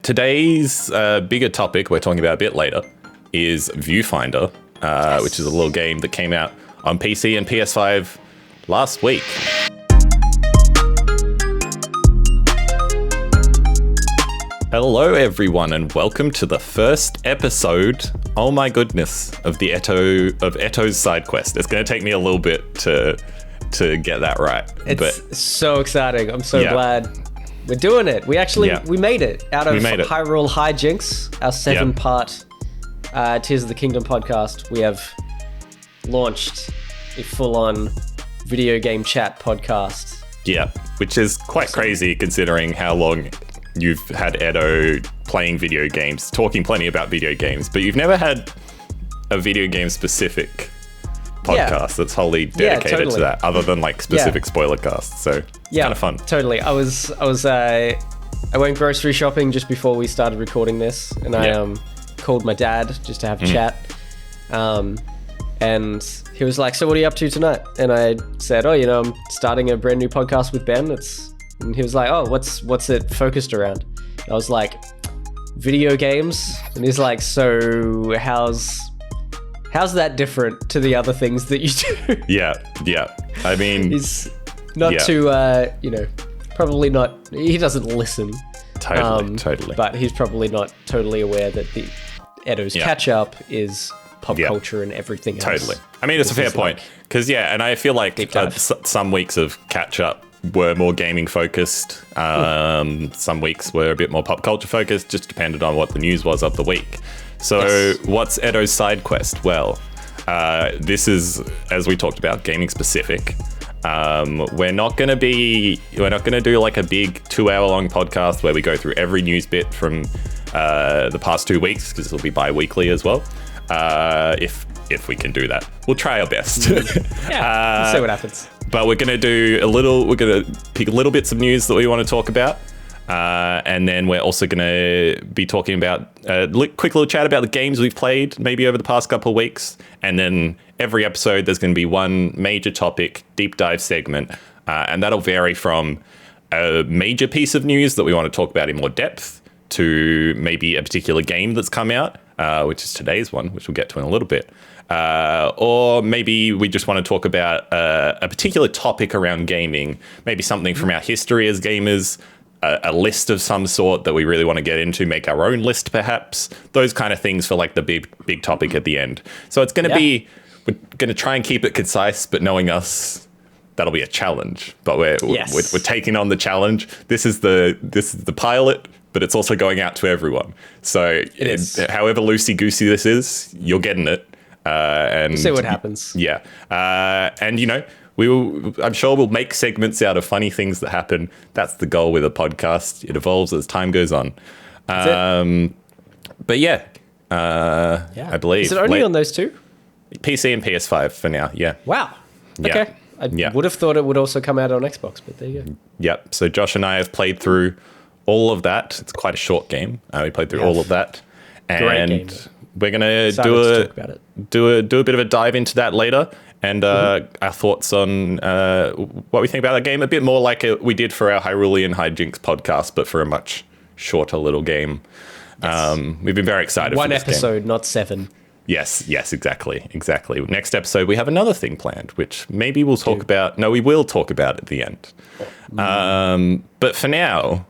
today's bigger topic we're talking about a bit later is Viewfinder, which is a little game that came out on PC and PS5 last week. Hello everyone and welcome to the first episode, oh my goodness, of the ETTO's Sidequest. It's going to take me a little bit to get that right. It's so exciting. I'm so glad we're doing it. We made it out of Hyrule Hijinks, our 7-part Tears of the Kingdom podcast. We have launched a full-on video game chat podcast. Yeah, which is quite crazy considering how long you've had ETTO playing video games, talking plenty about video games, but you've never had a video game specific podcast that's wholly dedicated to that, other than like specific spoiler casts. So it's kind of fun. Totally. I went grocery shopping just before we started recording this, and I called my dad just to have a chat. And he was like, "So what are you up to tonight?" And I said, "Oh, I'm starting a brand new podcast with Ben. And he was like, "Oh, what's it focused around?" And I was like, "Video games." And he's like, "So how's that different to the other things that you do?" Yeah. I mean, he's not too, probably not. He doesn't listen. Totally. But he's probably not totally aware that the ETTO's catch up is pop culture and everything else. Totally. I mean, it's a fair point because and I feel like some weeks of catch up were more gaming focused. Some weeks were a bit more pop culture focused, just depended on what the news was of the week. So what's ETTO's Sidequest? Well, this is, as we talked about, gaming specific. We're not going to do like a big 2-hour long podcast where we go through every news bit from the past 2 weeks, because it'll be bi-weekly as well. If we can do that, we'll try our best. Let's see what happens. But we're going to pick little bits of news that we want to talk about. And then we're also going to be talking about a quick little chat about the games we've played maybe over the past couple of weeks. And then every episode, there's going to be one major topic, deep dive segment. And that'll vary from a major piece of news that we want to talk about in more depth to maybe a particular game that's come out, which is today's one, which we'll get to in a little bit. Or maybe we just want to talk about a particular topic around gaming, maybe something from our history as gamers, a list of some sort that we really want to get into, make our own list perhaps, those kind of things for like the big topic at the end. So it's going to be, we're going to try and keep it concise, but knowing us, that'll be a challenge. But we're taking on the challenge. This is the pilot, but it's also going out to everyone. So however loosey-goosey this is, you're getting it. And we'll see what happens. Yeah. And I'm sure we'll make segments out of funny things that happen. That's the goal with a podcast. It evolves as time goes on. But I believe. Is it only on those two? PC and PS5 for now. Yeah. Wow. Okay. I would have thought it would also come out on Xbox, but there you go. Yep. So Josh and I have played through all of that. It's quite a short game. We played through all of that. Great game. We're going to do a bit of a dive into that later, and our thoughts on what we think about that game. A bit more like we did for our Hyrulean Hijinks podcast, but for a much shorter little game. Yes. We've been very excited for this episode, game. not 7. Yes, exactly. Next episode, we have another thing planned, which maybe we'll talk about. No, we will talk about at the end. But for now,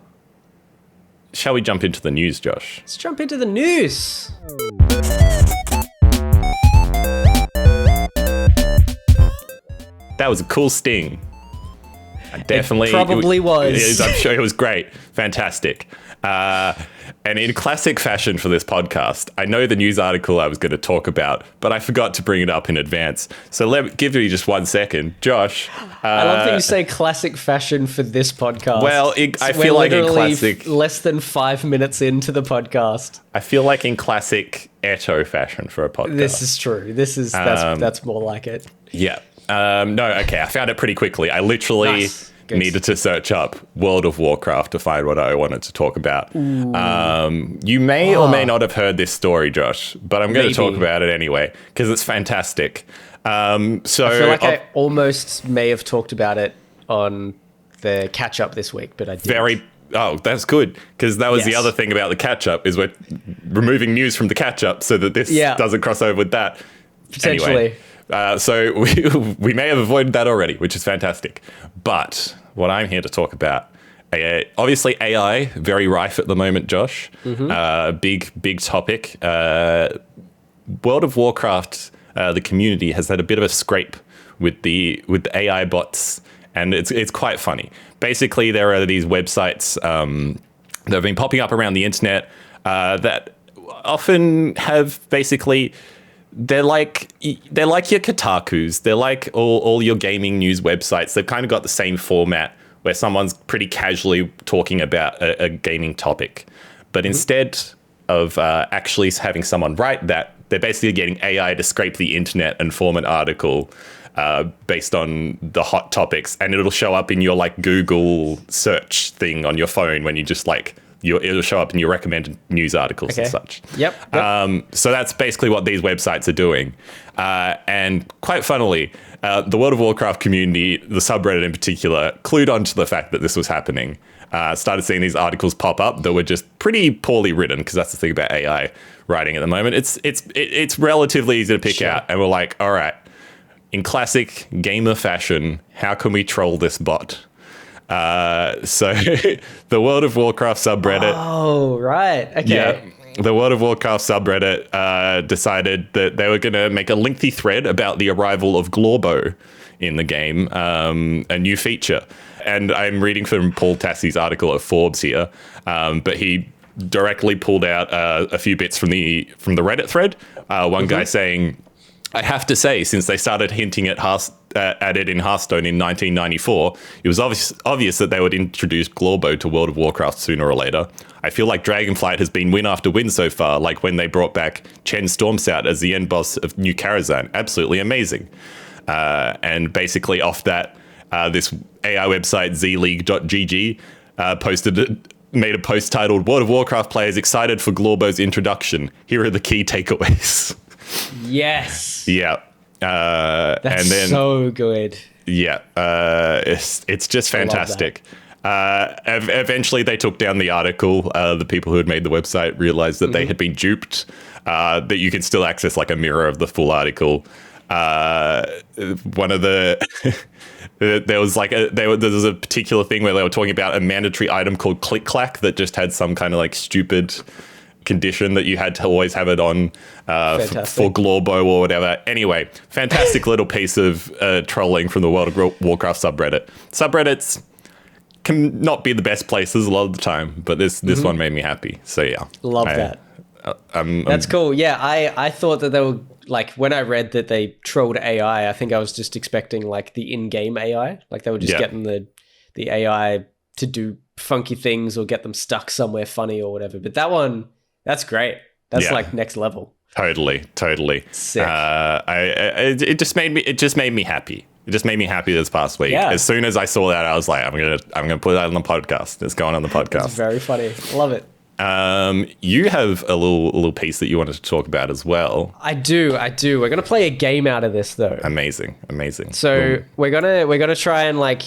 shall we jump into the news, Josh? Let's jump into the news. That was a cool sting. It probably was. I'm sure it was great. Fantastic. And in classic fashion for this podcast, I know the news article I was going to talk about, but I forgot to bring it up in advance. So give me just 1 second. Josh. I love that you say classic fashion for this podcast. Well, I feel like in classic... less than 5 minutes into the podcast. I feel like in classic ETTO fashion for a podcast. This is true. That's more like it. Yeah. I found it pretty quickly. I literally... needed to search up World of Warcraft to find what I wanted to talk about. You may or may not have heard this story, Josh, but I'm going to talk about it anyway because it's fantastic. I feel like I almost may have talked about it on the catch up this week, but I didn't. Oh, that's good, because that was the Yes. other thing about the catch-up, is we're removing news from the catch-up so that this doesn't cross over with that. Potentially. Anyway, so we may have avoided that already, which is fantastic. But what I'm here to talk about, obviously AI, very rife at the moment, Josh. Big topic. World of Warcraft, the community has had a bit of a scrape with the AI bots, and it's quite funny. Basically, there are these websites that have been popping up around the internet that often have basically, they're like your Kotakus, they're like all your gaming news websites. They've kind of got the same format where someone's pretty casually talking about a gaming topic, but instead of actually having someone write that, they're basically getting AI to scrape the internet and form an article based on the hot topics, and it'll show up in your like Google search thing on your phone when you just like it'll show up in your recommended news articles and such. Yep. So that's basically what these websites are doing. And quite funnily, the World of Warcraft community, the subreddit in particular, clued on to the fact that this was happening. Started seeing these articles pop up that were just pretty poorly written, because that's the thing about AI writing at the moment. It's relatively easy to pick out, and we're like, all right, in classic gamer fashion, how can we troll this bot? So the World of Warcraft subreddit. Oh, right. Okay. Yeah, the World of Warcraft subreddit decided that they were going to make a lengthy thread about the arrival of Glorbo in the game, a new feature. And I'm reading from Paul Tassie's article at Forbes here, but he directly pulled out a few bits from the Reddit thread. One guy saying, I have to say, since they started hinting at it in Hearthstone in 1994, it was obvious that they would introduce Glorbo to World of Warcraft sooner or later. I feel like Dragonflight has been win after win so far, like when they brought back Chen Stormsout as the end boss of New Karazhan. Absolutely amazing. And basically off that, this AI website, zleague.gg, made a post titled, World of Warcraft players excited for Glorbo's introduction. Here are the key takeaways. Yes. Yeah. That's and then, so good. Yeah. It's just fantastic. Eventually they took down the article. The people who had made the website realized that they had been duped, that you can still access like a mirror of the full article. One of the there was a particular thing where they were talking about a mandatory item called Click Clack that just had some kind of like stupid condition that you had to always have it on for Glorbo or whatever. Anyway, fantastic little piece of trolling from the World of Warcraft subreddit. Subreddits can not be the best places a lot of the time, but this one made me happy. So yeah, love that. That's cool. Yeah, I thought that they were like, when I read that they trolled AI, I think I was just expecting like the in-game AI, like they were just getting the AI to do funky things or get them stuck somewhere funny or whatever. But that one, that's great. That's like next level. Totally. Sick. It just made me happy. It just made me happy this past week. Yeah. As soon as I saw that, I was like, I'm gonna put that on the podcast. It's going on the podcast. It's very funny. Love it. You have a little piece that you wanted to talk about as well. I do. We're gonna play a game out of this though. Amazing. So we're gonna try and like,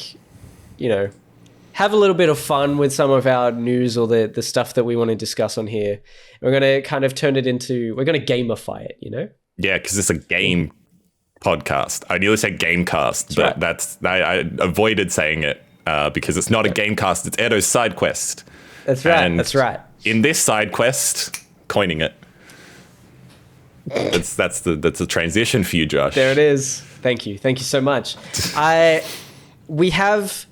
have a little bit of fun with some of our news or the stuff that we want to discuss on here. We're gonna kind of turn it into, we're gonna gamify it, Yeah, because it's a game podcast. I nearly said gamecast, but I avoided saying it because it's not a gamecast. It's ETTO's Sidequest. That's right. And that's right. In this side quest, coining it. That's a transition for you, Josh. There it is. Thank you so much. We have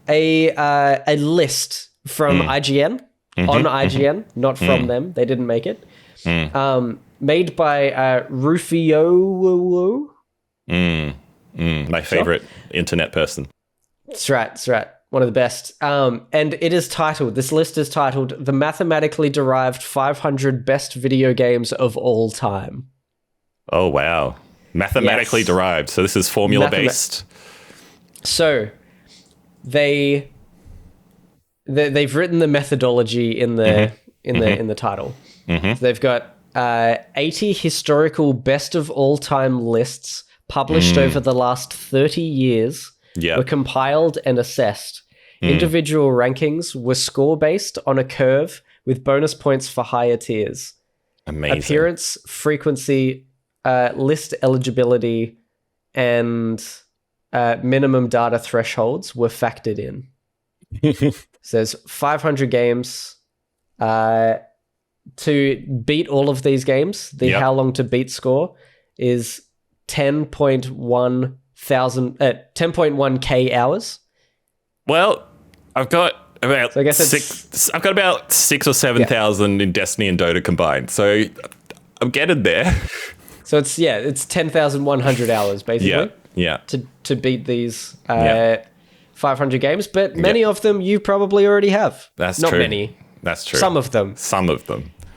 a list from IGN on IGN, not from them. They didn't make it. Made by Rufio. My favorite internet person. That's right. One of the best. And this list is titled The Mathematically Derived 500 Best Video Games of All Time. Oh, wow. Mathematically derived. So this is formula based. So they've written the methodology in the title. So they've got 80 historical best of all time lists published over the last 30 years. Were compiled and assessed Individual rankings were score-based on a curve with bonus points for higher tiers. Amazing. Appearance, frequency, list eligibility, and minimum data thresholds were factored in. Says 500 games. To beat all of these games, the how long to beat score is 10.1k hours. Well, I've got about So I guess I've got about 6,000 or 7,000 in Destiny and Dota combined. So I'm getting there. So it's 10,100 hours basically. Yeah. To beat these 500 games, but many of them you probably already have. That's not true. many. That's true. Some of them.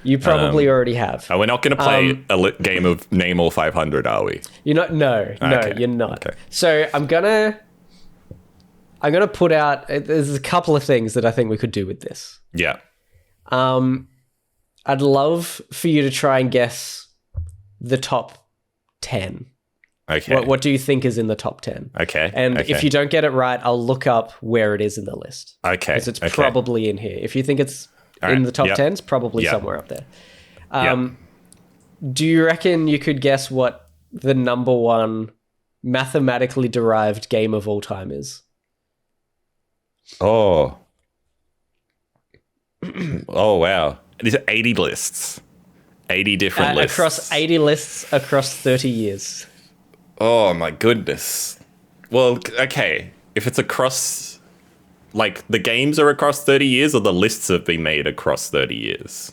You probably already have. We're not going to play a game of Name All 500, are we? You're not. No, you're not. Okay. So I'm gonna put out. There's a couple of things that I think we could do with this. Yeah. I'd love for you to try and guess the top 10. Okay. What do you think is in the top 10? Okay. And if you don't get it right, I'll look up where it is in the list. Okay. Because it's probably in here. If you think it's in the top 10, it's probably somewhere up there. Do you reckon you could guess what the number one mathematically derived game of all time is? Oh. Oh, wow. These are 80 lists. 80 different lists. Across 80 lists across 30 years. Oh, my goodness. Well, okay. If it's across... Like, the games are across 30 years or the lists have been made across 30 years?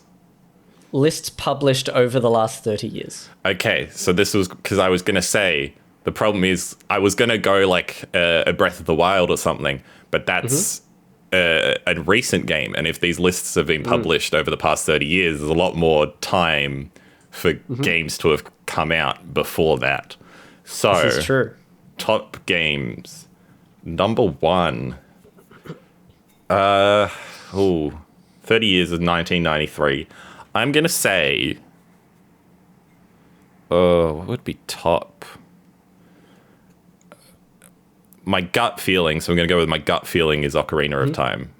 Lists published over the last 30 years. Okay, so this was... Because I was going to say... The problem is, I was going to go like a Breath of the Wild or something, but that's a recent game. And if these lists have been published over the past 30 years, there's a lot more time for games to have come out before that. So, This is true. Top games. Number 1. 30 years of 1993. I'm going to say... what would be top? My gut feeling, so I'm going to go with my gut feeling, is Ocarina of Time.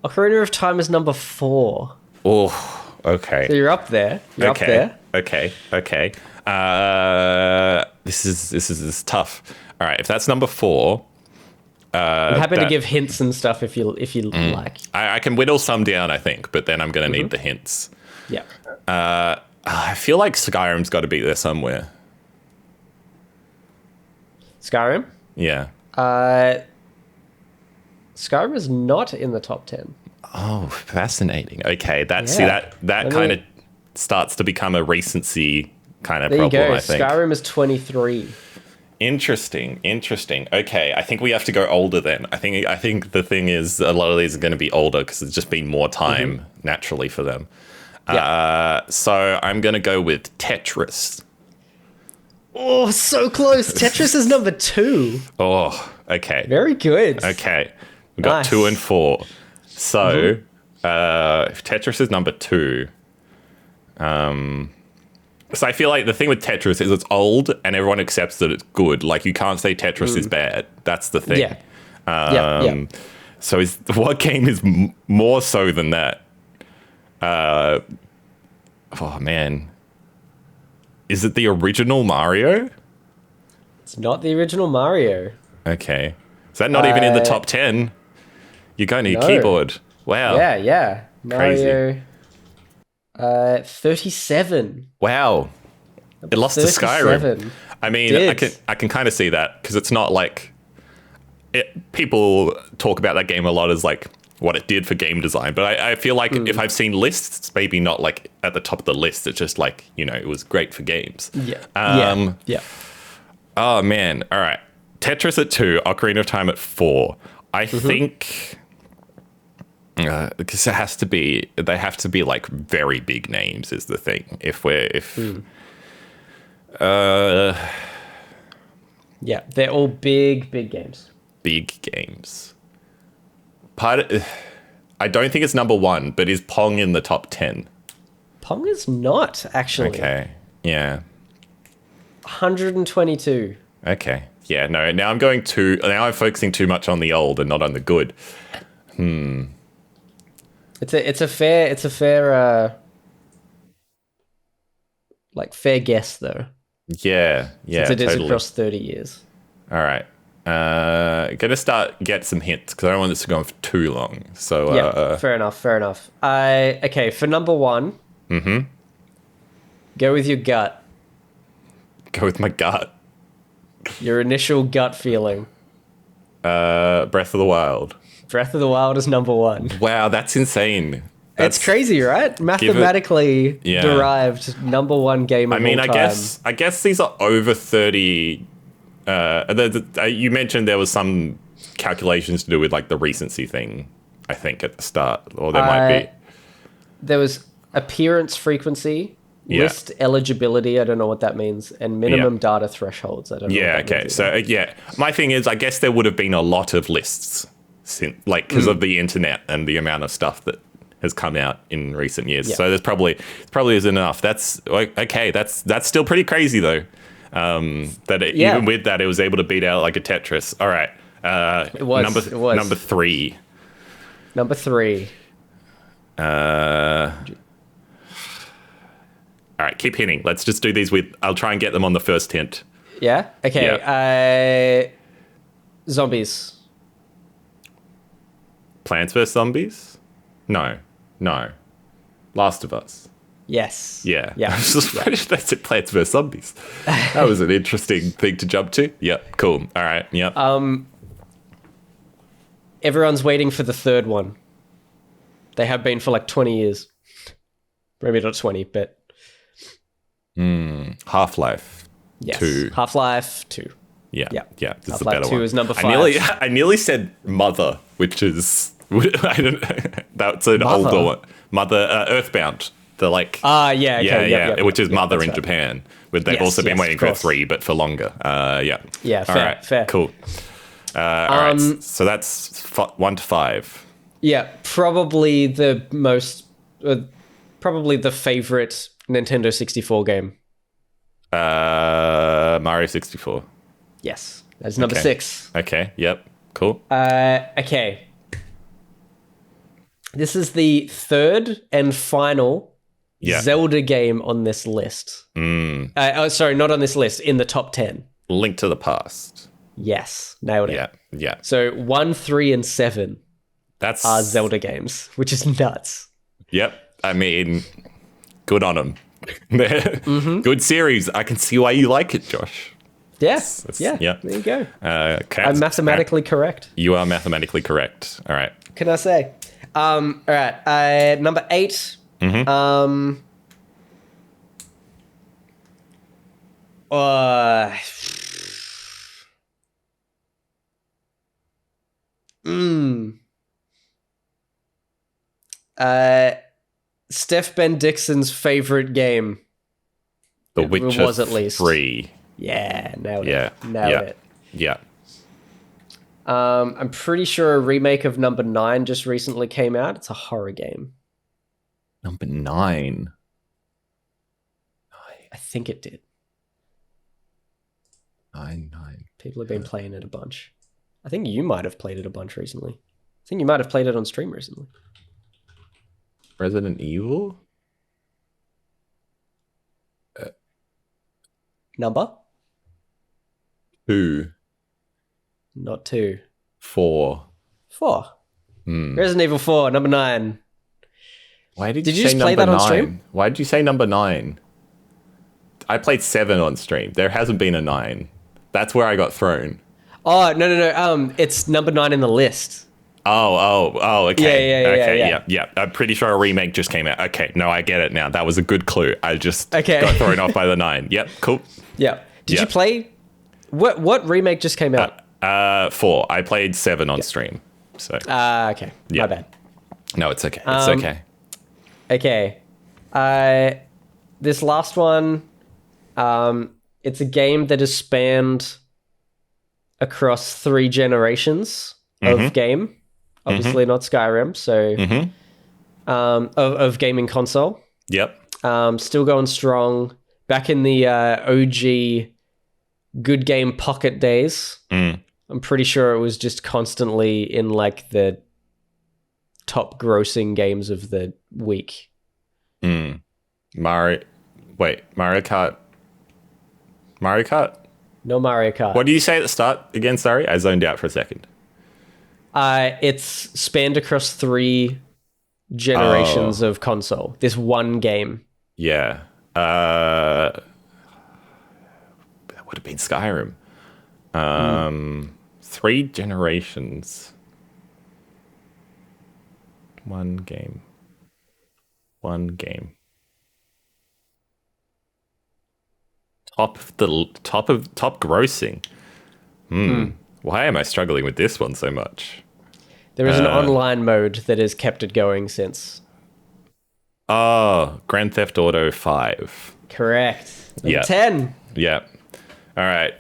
Ocarina of Time is number 4. Oh, okay. So you're up there. You're up there. Okay. This is tough. All right, if that's number 4, I'm happy to give hints and stuff if you like. I can whittle some down, I think, but then I'm going to need the hints. Yeah. I feel like Skyrim's got to be there somewhere. Skyrim? Yeah. Skyrim is not in the top 10. Oh, fascinating. Okay, Yeah. that kind of starts to become a recency kind of There problem, you go. I think. Skyrim is 23. Interesting. Okay, I think we have to go older then. I think the thing is a lot of these are going to be older because there's just been more time naturally for them. Yeah. So I'm going to go with Tetris. Oh, so close. Tetris is number 2. Oh, okay. Very good. Okay. We've got Nice. 2 and 4. So if Tetris is number 2, so I feel like the thing with Tetris is it's old and everyone accepts that it's good. Like, you can't say Tetris is bad. That's the thing. Yeah. Yeah. So what game is more so than that? Oh, man. Is it the original Mario? It's not the original Mario. Okay. Is that not even in the top 10? You're going to your keyboard. Wow. Yeah. Crazy. Mario 37. Wow. It lost to Skyrim. 37. I mean, I can kind of see that because it's not like people talk about that game a lot as like what it did for game design, but I feel like if I've seen lists, it's maybe not like at the top of the list. It's just like, it was great for games. Yeah. Yeah. Oh man. All right. Tetris at 2, Ocarina of Time at 4. I think because they have to be like very big names is the thing. Yeah, they're all big games. Big games. I don't think it's number 1, but is Pong in the top 10? Pong is not, actually. Okay. Yeah. 122. Okay. Yeah, no. Now I'm focusing too much on the old and not on the good. It's a fair like fair guess though. Yeah, Since it is totally. across 30 years. All right. Gonna get some hints because I don't want this to go on for too long. So Yeah, fair enough. Okay, for number one, go with your gut. go with my gut. Your initial gut feeling. Breath of the Wild. Breath of the Wild is number one. Wow, that's insane. It's crazy, right? Mathematically derived number one game of all time. I guess these are over 30. You mentioned there was some calculations to do with like the recency thing, I think, at the start, or there might be. There was appearance frequency, list eligibility, I don't know what that means, and minimum data thresholds. I don't know. Yeah, what that okay. means So, my thing is, I guess there would have been a lot of lists, because of the internet and the amount of stuff that has come out in recent years. Yeah. So there's probably isn't enough. That's okay. That's still pretty crazy though. Even with that, it was able to beat out like a Tetris. All right. It was. Number three. Number three. All right, keep hinting. Let's just do these I'll try and get them on the first hint. Yeah? Okay. Zombies. Plants vs. Zombies? No. Last of Us. Yes. Yeah. Yeah. I was just that's it. Plants vs. Zombies. That was an interesting thing to jump to. Yep. Cool. All right. Yep. Everyone's waiting for the third one. They have been for like 20 years. Maybe not 20, but... Half-Life. Yes. 2. Half-Life 2. Yeah. This is the Half-Life better 2 one. is number 5. I nearly said Mother, which is... I don't. That's an older one. Mother, Earthbound. The like. Okay. Which is Mother in right. Japan. But they've also been waiting for 3, but for longer. Yeah. Yeah. Fair. All right. Fair. Cool. All right. So that's 1 to 5. Yeah. Probably the most. Probably the favorite Nintendo 64 game. Mario 64. Yes. That's number 6. Okay. Yep. Cool. Okay. This is the third and final Zelda game on this list. Sorry, not on this list. In the top 10. Link to the Past. Yes, nailed it. Yeah. So 1, 3, and 7 are Zelda games, which is nuts. Yep. I mean, good on them. Good series. I can see why you like it, Josh. Yes. Yeah. There you go. I'm mathematically correct. You are mathematically correct. All right. What can I say? All right. Number 8. Steph Ben Dixon's favorite game. The Witcher was at least 3. Yeah, nailed it. Yeah. Nailed it. Yeah. I'm pretty sure a remake of number 9 just recently came out. It's a horror game. Number 9. I think it did. 9. People have been playing it a bunch. I think you might have played it a bunch recently. I think you might have played it on stream recently. Resident Evil? Number? 2. Not 2. 4. Resident Evil 4, number 9. Why did you say just play number that on 9? stream? Why did you say number 9? I played 7 on stream. There hasn't been a 9. That's where I got thrown. Oh, no. It's number 9 in the list. Oh, okay. Yeah. I'm pretty sure a remake just came out. Okay, no, I get it now. That was a good clue. I just got thrown off by the 9. Yep, cool. Yeah. Did you play... What remake just came out? 4. I played 7 on stream. So. Okay. Yeah. My bad. No, it's okay. It's okay. Okay. This last one, it's a game that has spanned across 3 generations of game. Obviously not Skyrim, so of gaming console. Yep. Still going strong. Back in the OG Good Game Pocket days. I'm pretty sure it was just constantly in like the top grossing games of the week. Mario Kart. Mario Kart? No Mario Kart. What did you say at the start again? Sorry, I zoned out for a second. It's spanned across 3 generations of console. This one game. Yeah. That would have been Skyrim. 3 generations. One game. Top grossing. Why am I struggling with this one so much? There is an online mode that has kept it going since. Oh, Grand Theft Auto 5. Correct. Number 10. Yeah. All right.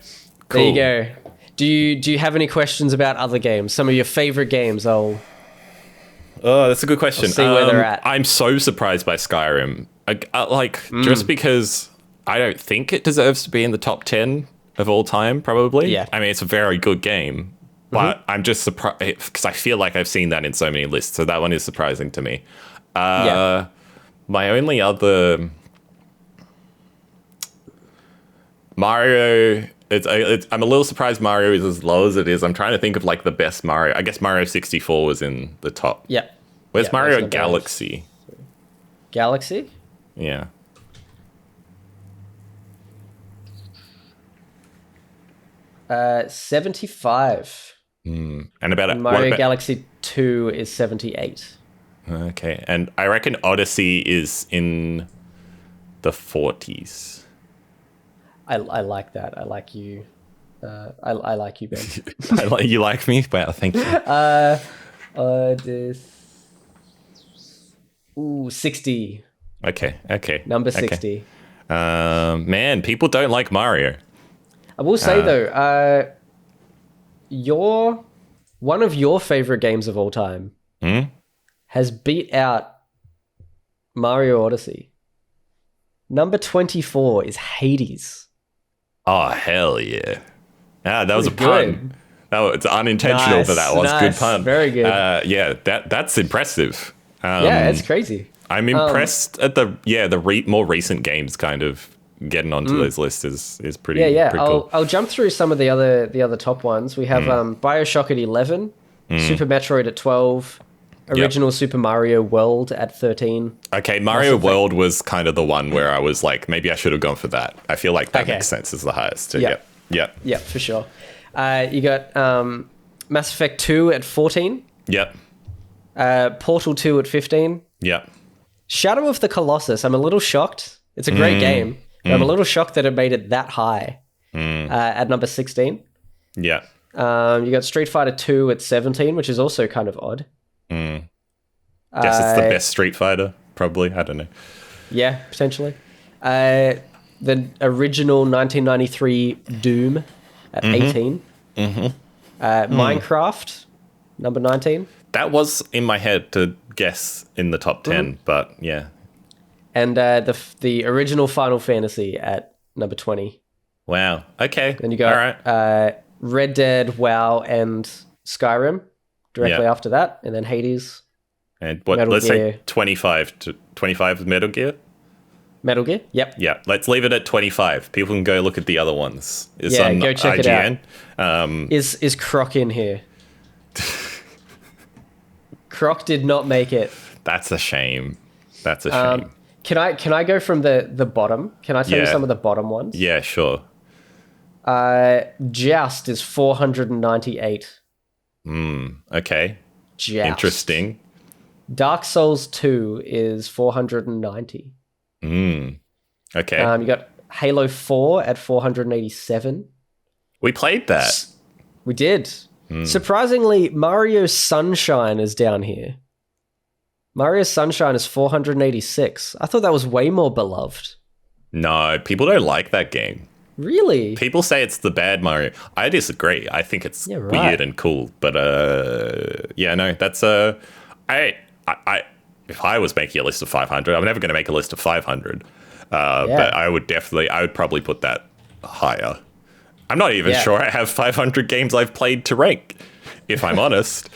Cool. There you go. Do you have any questions about other games? Some of your favorite games? Oh, that's a good question. See where they're at. I'm so surprised by Skyrim. Just because I don't think it deserves to be in the top 10 of all time, probably. Yeah. I mean, it's a very good game, but I'm just surprised because I feel like I've seen that in so many lists. So that one is surprising to me. My only other Mario, I'm a little surprised Mario is as low as it is. I'm trying to think of like the best Mario. I guess Mario 64 was in the top. Yeah. Where's Mario Galaxy? Galaxy? Yeah. Uh, 75. And about Mario Galaxy 2 is 78. Okay, and I reckon Odyssey is in the 40s. I like that. I like you. I like you, Ben. You like me? Wow, thank you. This. Ooh, 60. Okay. Number 60. Man, people don't like Mario. I will say though, one of your favorite games of all time has beat out Mario Odyssey. Number 24 is Hades. Oh, hell yeah. Ah, that was a pun. It's unintentional, Nice, but that was nice. good pun. Very good. Yeah, that's impressive. Yeah, it's crazy. I'm impressed at the more recent games kind of getting onto those lists is pretty pretty cool. I'll jump through some of the other top ones. We have BioShock at 11, Super Metroid at 12, original Super Mario World at 13. Okay, Mario World was kind of the one where I was like, maybe I should have gone for that. I feel like that makes sense as the highest. Yeah, for sure. You got Mass Effect 2 at 14. Yep. Portal 2 at 15. Yep. Shadow of the Colossus. I'm a little shocked. It's a great game. But I'm a little shocked that it made it that high at number 16. Yeah. You got Street Fighter 2 at 17, which is also kind of odd. Guess it's the best Street Fighter, probably. I don't know. Yeah, potentially. The original 1993 Doom at 18. Minecraft, number 19. That was in my head to guess in the top 10, but yeah. And the original Final Fantasy at number 20. Wow. Okay. Then you got Red Dead, WoW, and Skyrim directly after that, and then Hades. And what? Metal let's Gear. say 25 is Metal Gear. Metal Gear. Yep. Yeah. Let's leave it at 25. People can go look at the other ones. It's on go check IGN. it out. Is Croc in here? Croc did not make it. That's a shame. That's a shame. Can I go from the bottom? Can I tell you some of the bottom ones? Yeah, sure. Joust is 498. Okay. Joust. Interesting. Dark Souls 2 is 490. Okay. You got Halo 4 at 487. We played that. We did. Surprisingly, Mario Sunshine is down here. Mario Sunshine is 486. I thought that was way more beloved. No, people don't like that game. Really? People say it's the bad Mario. I disagree. I think it's weird and cool. But no, that's I if I was making a list of 500, I'm never going to make a list of 500. But I would probably put that higher. I'm not even sure I have 500 games I've played to rank, if I'm honest.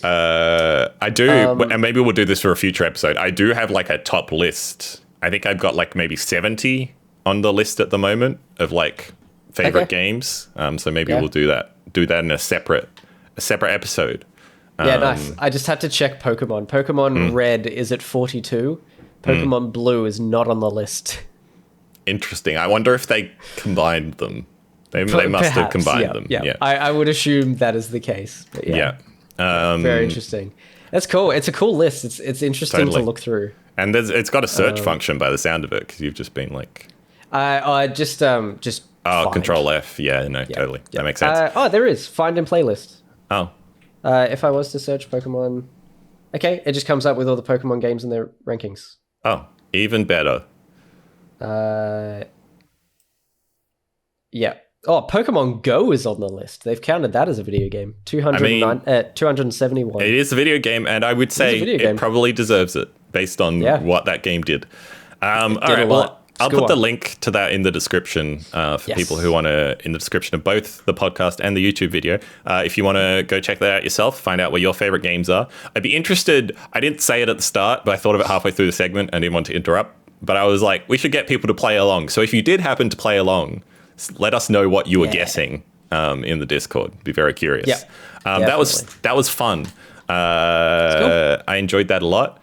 I do, and maybe we'll do this for a future episode. I do have like a top list. I think I've got like maybe 70 on the list at the moment of like favorite games. So maybe we'll do that in a separate episode. Nice. I just had to check Pokemon. Pokemon Red is at 42. Pokemon Blue is not on the list. Interesting. I wonder if they combined them. They must have combined them. Yeah. I would assume that is the case. But very interesting. That's cool. It's a cool list. It's interesting to look through. And it's got a search function by the sound of it, because you've just been like... just Control F. Yeah, no, totally. That makes sense. There is. Find in playlist. Oh. If I was to search Pokemon... Okay, it just comes up with all the Pokemon games and their rankings. Oh, even better. Yeah. Oh, Pokemon Go is on the list. They've counted that as a video game. 271. It is a video game, and I would say it probably deserves it based on what that game did. All right, well, I'll put the link to that in the description for people who want to, in the description of both the podcast and the YouTube video. If you want to go check that out yourself, find out what your favorite games are. I'd be interested. I didn't say it at the start, but I thought of it halfway through the segment and didn't want to interrupt. But I was like, we should get people to play along. So if you did happen to play along, let us know what you were guessing in the Discord. Be very curious. Yeah. That was fun. Cool. I enjoyed that a lot.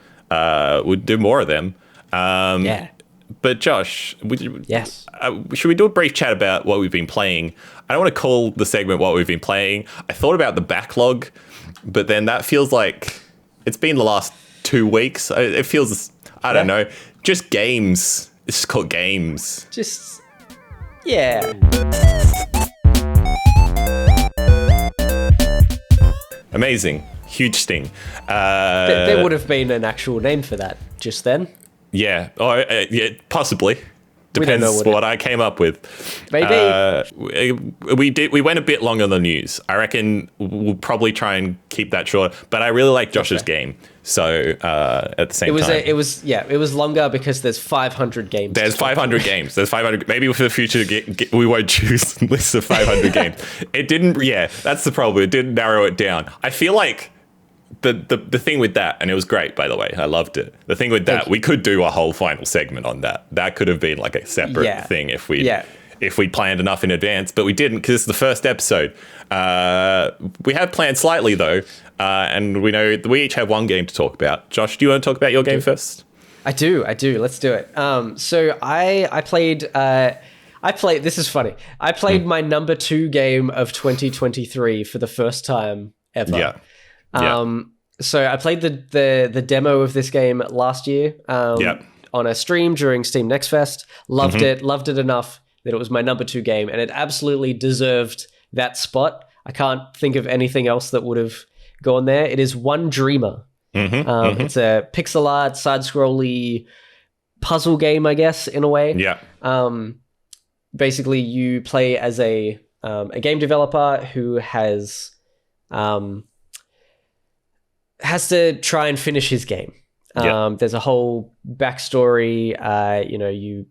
We'd do more of them. But Josh, should we do a brief chat about what we've been playing? I don't want to call the segment what we've been playing. I thought about the backlog, but then that feels like it's been the last 2 weeks. It feels, I don't know, just games. It's just called games. Amazing. Huge sting. There would have been an actual name for that just then. Yeah. Possibly. Depends what I came up with. Maybe. We went a bit long on the news. I reckon we'll probably try and keep that short. But I really like Josh's game. So at the same time, it was longer because there's 500 games. There's 500 games. There's 500. Maybe for the future, we won't choose lists of 500 games. It didn't. Yeah, that's the problem. It didn't narrow it down. I feel like the thing with that, and it was great, by the way. I loved it. The thing with that, we could do a whole final segment on that. That could have been like a separate thing if we planned enough in advance, but we didn't because it's the first episode. We have planned slightly though, and we know we each have one game to talk about. Josh, do you want to talk about your game first? I do. Let's do it. So I played. This is funny. I played my number 2 game of 2023 for the first time ever. Yeah. So I played the demo of this game last year on a stream during Steam Next Fest. Loved it enough that it was my number 2 game, and it absolutely deserved that spot. I can't think of anything else that would have gone there. It is One Dreamer. It's a pixel art, side-scrolly puzzle game, I guess, in a way. Yeah. Basically, you play as a game developer who has to try and finish his game. There's a whole backstory.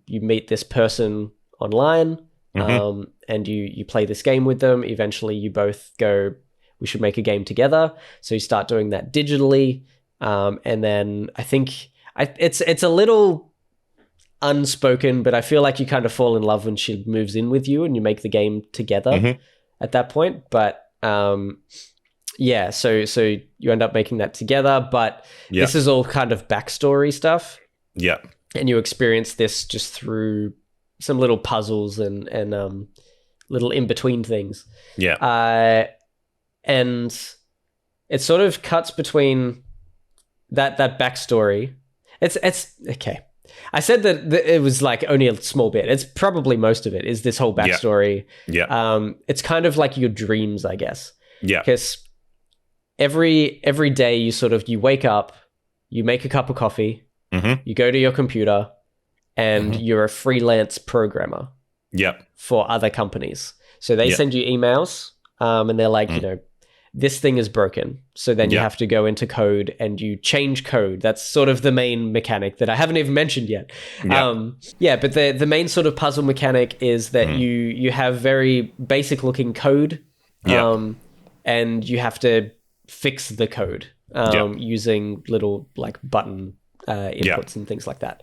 You meet this person online, and you play this game with them. Eventually, you both go, we should make a game together. So you start doing that digitally, and then I think it's a little unspoken, but I feel like you kind of fall in love when she moves in with you, and you make the game together at that point. But so you end up making that together, but this is all kind of backstory stuff. Yeah. And you experience this just through some little puzzles and little in-between things. Yeah. And it sort of cuts between that backstory. It's okay. I said that it was like only a small bit. It's probably most of it is this whole backstory. Yeah. It's kind of like your dreams, I guess. Yeah. Because every day you wake up, you make a cup of coffee, you go to your computer, and you're a freelance programmer. Yeah. For other companies. So they send you emails, and they're like, this thing is broken. So then you Yeah. have to go into code and you change code. That's sort of the main mechanic that I haven't even mentioned yet. Yeah. But the main sort of puzzle mechanic is that you have very basic looking code. Yeah. And you have to fix the code using little like button inputs and things like that.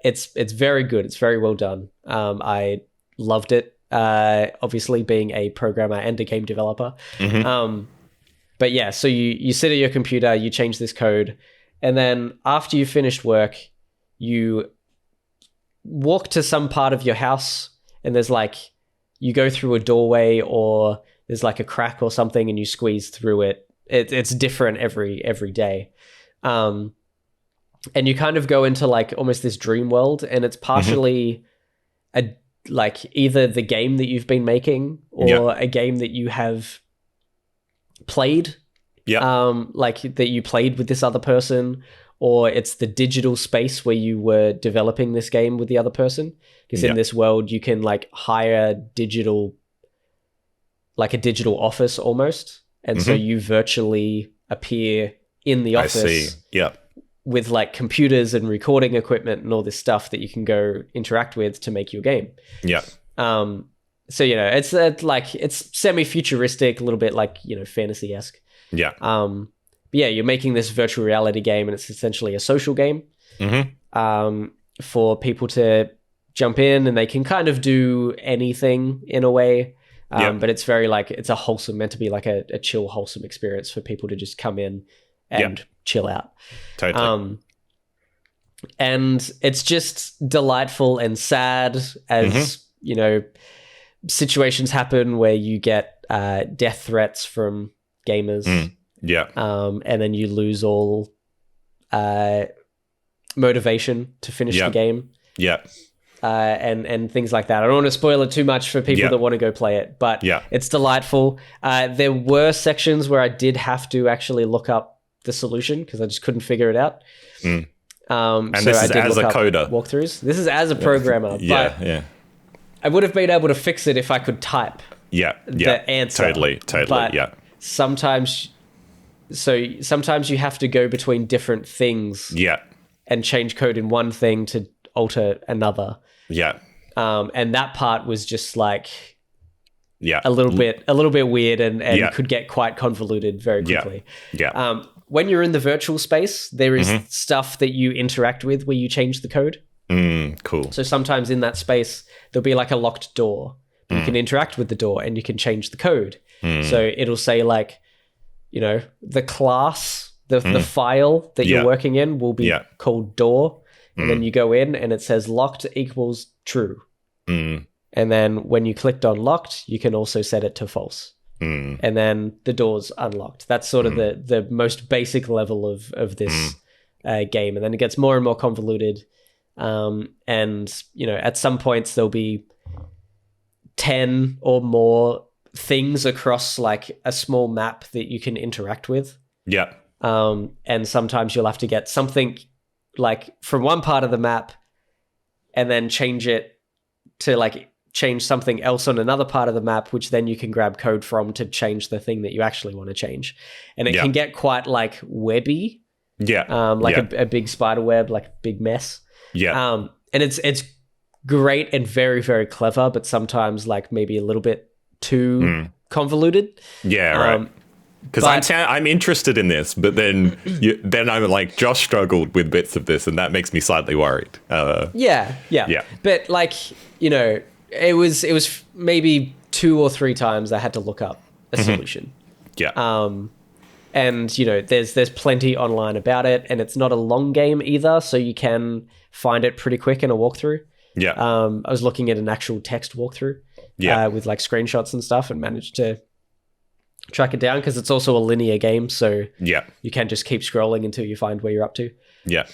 It's very good. It's very well done. I loved it. Obviously being a programmer and a game developer. But yeah, so you sit at your computer, you change this code, and then after you finished work, you walk to some part of your house, and there's like, you go through a doorway or there's like a crack or something and you squeeze through it. It's different every day. And you kind of go into like almost this dream world, and it's partially like either the game that you've been making or a game that you have played, like that you played with this other person, or it's the digital space where you were developing this game with the other person. Because in this world, you can like hire like a digital office almost. And so you virtually appear in the office. I see. Yeah. With like computers and recording equipment and all this stuff that you can go interact with to make your game. Yeah. So, it's like, it's semi-futuristic, a little bit like, fantasy-esque. Yeah. But yeah, you're making this virtual reality game, and it's essentially a social game for people to jump in, and they can kind of do anything in a way. But it's very like, it's a wholesome, meant to be like a chill, wholesome experience for people to just come in and chill out. Totally. And it's just delightful and sad as, situations happen where you get death threats from gamers. Yeah. And then you lose all motivation to finish the game. Yeah. And things like that. I don't want to spoil it too much for people that want to go play it, but it's delightful. There were sections where I did have to actually look up the solution because I just couldn't figure it out. And so this is as a coder. Walkthroughs. This is as a programmer. But I would have been able to fix it if I could type the answer. Totally. But sometimes you have to go between different things and change code in one thing to alter another. And that part was just like a little bit weird and could get quite convoluted very quickly. When you're in the virtual space, there is stuff that you interact with where you change the code. Cool. So sometimes in that space, there'll be like a locked door. You can interact with the door and you can change the code. So it'll say like, the class, the file that you're working in will be called door. And then you go in and it says locked equals true. And then when you clicked on locked, you can also set it to false. And then the door's unlocked. That's sort of the most basic level of this game. And then it gets more and more convoluted. And, at some points there'll be 10 or more things across like a small map that you can interact with. And sometimes you'll have to get something like from one part of the map and then change it to like change something else on another part of the map, which then you can grab code from to change the thing that you actually want to change. And it can get quite like webby. A big spider web, like a big mess. And it's great and very, very clever, but sometimes like maybe a little bit too convoluted. Because I'm interested in this, but then I'm like, Josh struggled with bits of this, and that makes me slightly worried. But like, it was maybe 2 or 3 times I had to look up a solution. And there's plenty online about it, and it's not a long game either, so you can find it pretty quick in a walkthrough. I was looking at an actual text walkthrough with like screenshots and stuff, and managed to track it down because it's also a linear game, so you can just keep scrolling until you find where you're up to. It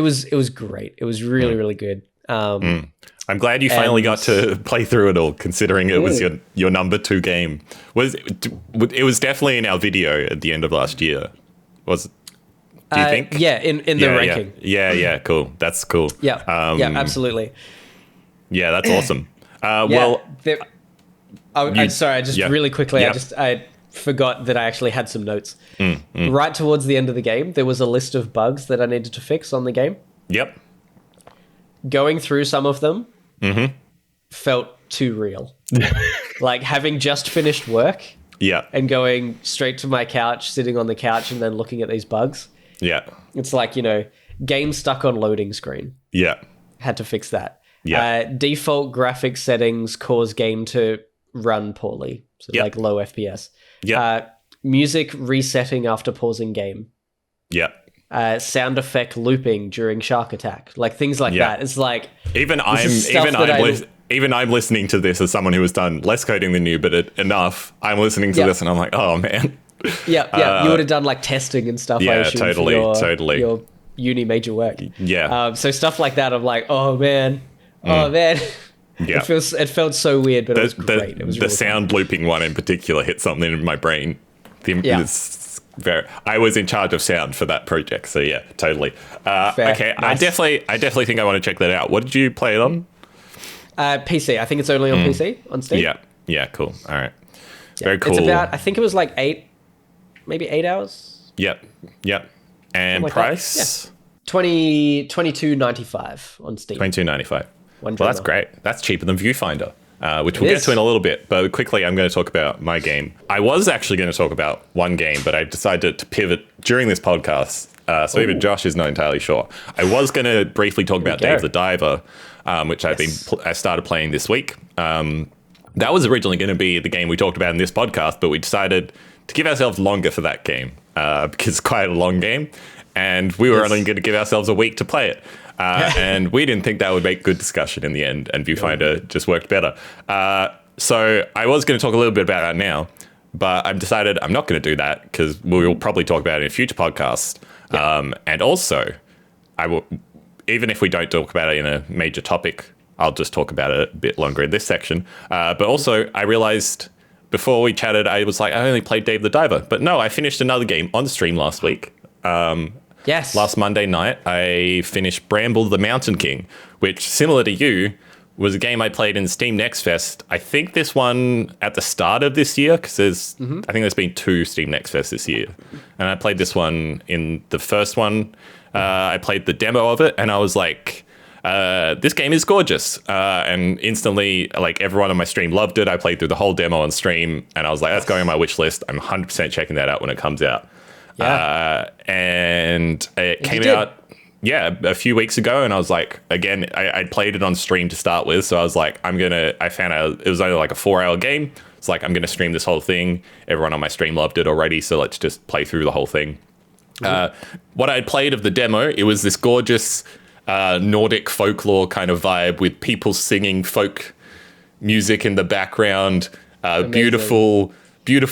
was great. It was really really good. I'm glad you finally got to play through it all, considering it was your number 2 game. It was definitely in our video at the end of last year. Do you think? In the ranking. Yeah, cool. That's cool. Absolutely. Yeah, that's awesome. I'm sorry, really quickly, Yeah. I forgot that I actually had some notes. Right towards the end of the game, there was a list of bugs that I needed to fix on the game. Yep. Going through some of them felt too real. Like having just finished work Yeah. and going straight to my couch, sitting on the couch and then looking at these bugs. Yeah. It's like, game stuck on loading screen. Yeah. Had to fix that. Yeah. Default graphic settings cause game to run poorly. So like low FPS. Yeah. Music resetting after pausing game. Yeah. Sound effect looping during shark attack. Like things like that. It's like even I'm listening to this as someone who has done less coding than you, but enough. I'm listening to this and I'm like, oh man. Yeah. You would have done like testing and stuff. I assume, totally. Your uni major work. Yeah. So stuff like that. I'm like, oh man. Yeah. It felt so weird, but it was great. It was the really sound looping one in particular hit something in my brain. I was in charge of sound for that project, so yeah, totally. Okay, nice. I definitely think I want to check that out. What did you play it on? PC. I think it's only on PC on Steam. Yeah, cool. All right, very cool. It's about, I think it was like 8 hours. Yep. And like price? 22.95 on Steam. $22.95. Well, that's great. That's cheaper than Viewfinder, which we'll get to in a little bit. But quickly, I'm going to talk about my game. I was actually going to talk about one game, but I decided to pivot during this podcast. So even Josh is not entirely sure. I was going to briefly talk about Dave the Diver, which I started playing this week. That was originally going to be the game we talked about in this podcast, but we decided to give ourselves longer for that game because it's quite a long game. And we were only going to give ourselves a week to play it. And we didn't think that would make good discussion in the end, and Viewfinder just worked better. So I was going to talk a little bit about that now, but I've decided I'm not going to do that because we will probably talk about it in a future podcast. And also, I will, even if we don't talk about it in a major topic, I'll just talk about it a bit longer in this section. But also, I realized before we chatted, I was like, I only played Dave the Diver. But no, I finished another game on stream last week. Last Monday night, I finished Bramble the Mountain King, which, similar to you, was a game I played in Steam Next Fest. I think this one at the start of this year, because I think there's been 2 Steam Next Fests this year. And I played this one in the first one. I played the demo of it, and I was like, this game is gorgeous. And instantly, like, everyone on my stream loved it. I played through the whole demo on stream, and I was like, that's going on my wish list. I'm 100% checking that out when it comes out. And it came out, a few weeks ago, and I was like, again, I played it on stream to start with, so I was like, I found out it was only like a 4-hour game. It's like, I'm going to stream this whole thing. Everyone on my stream loved it already, so let's just play through the whole thing. What I had played of the demo, it was this gorgeous Nordic folklore kind of vibe with people singing folk music in the background, beautiful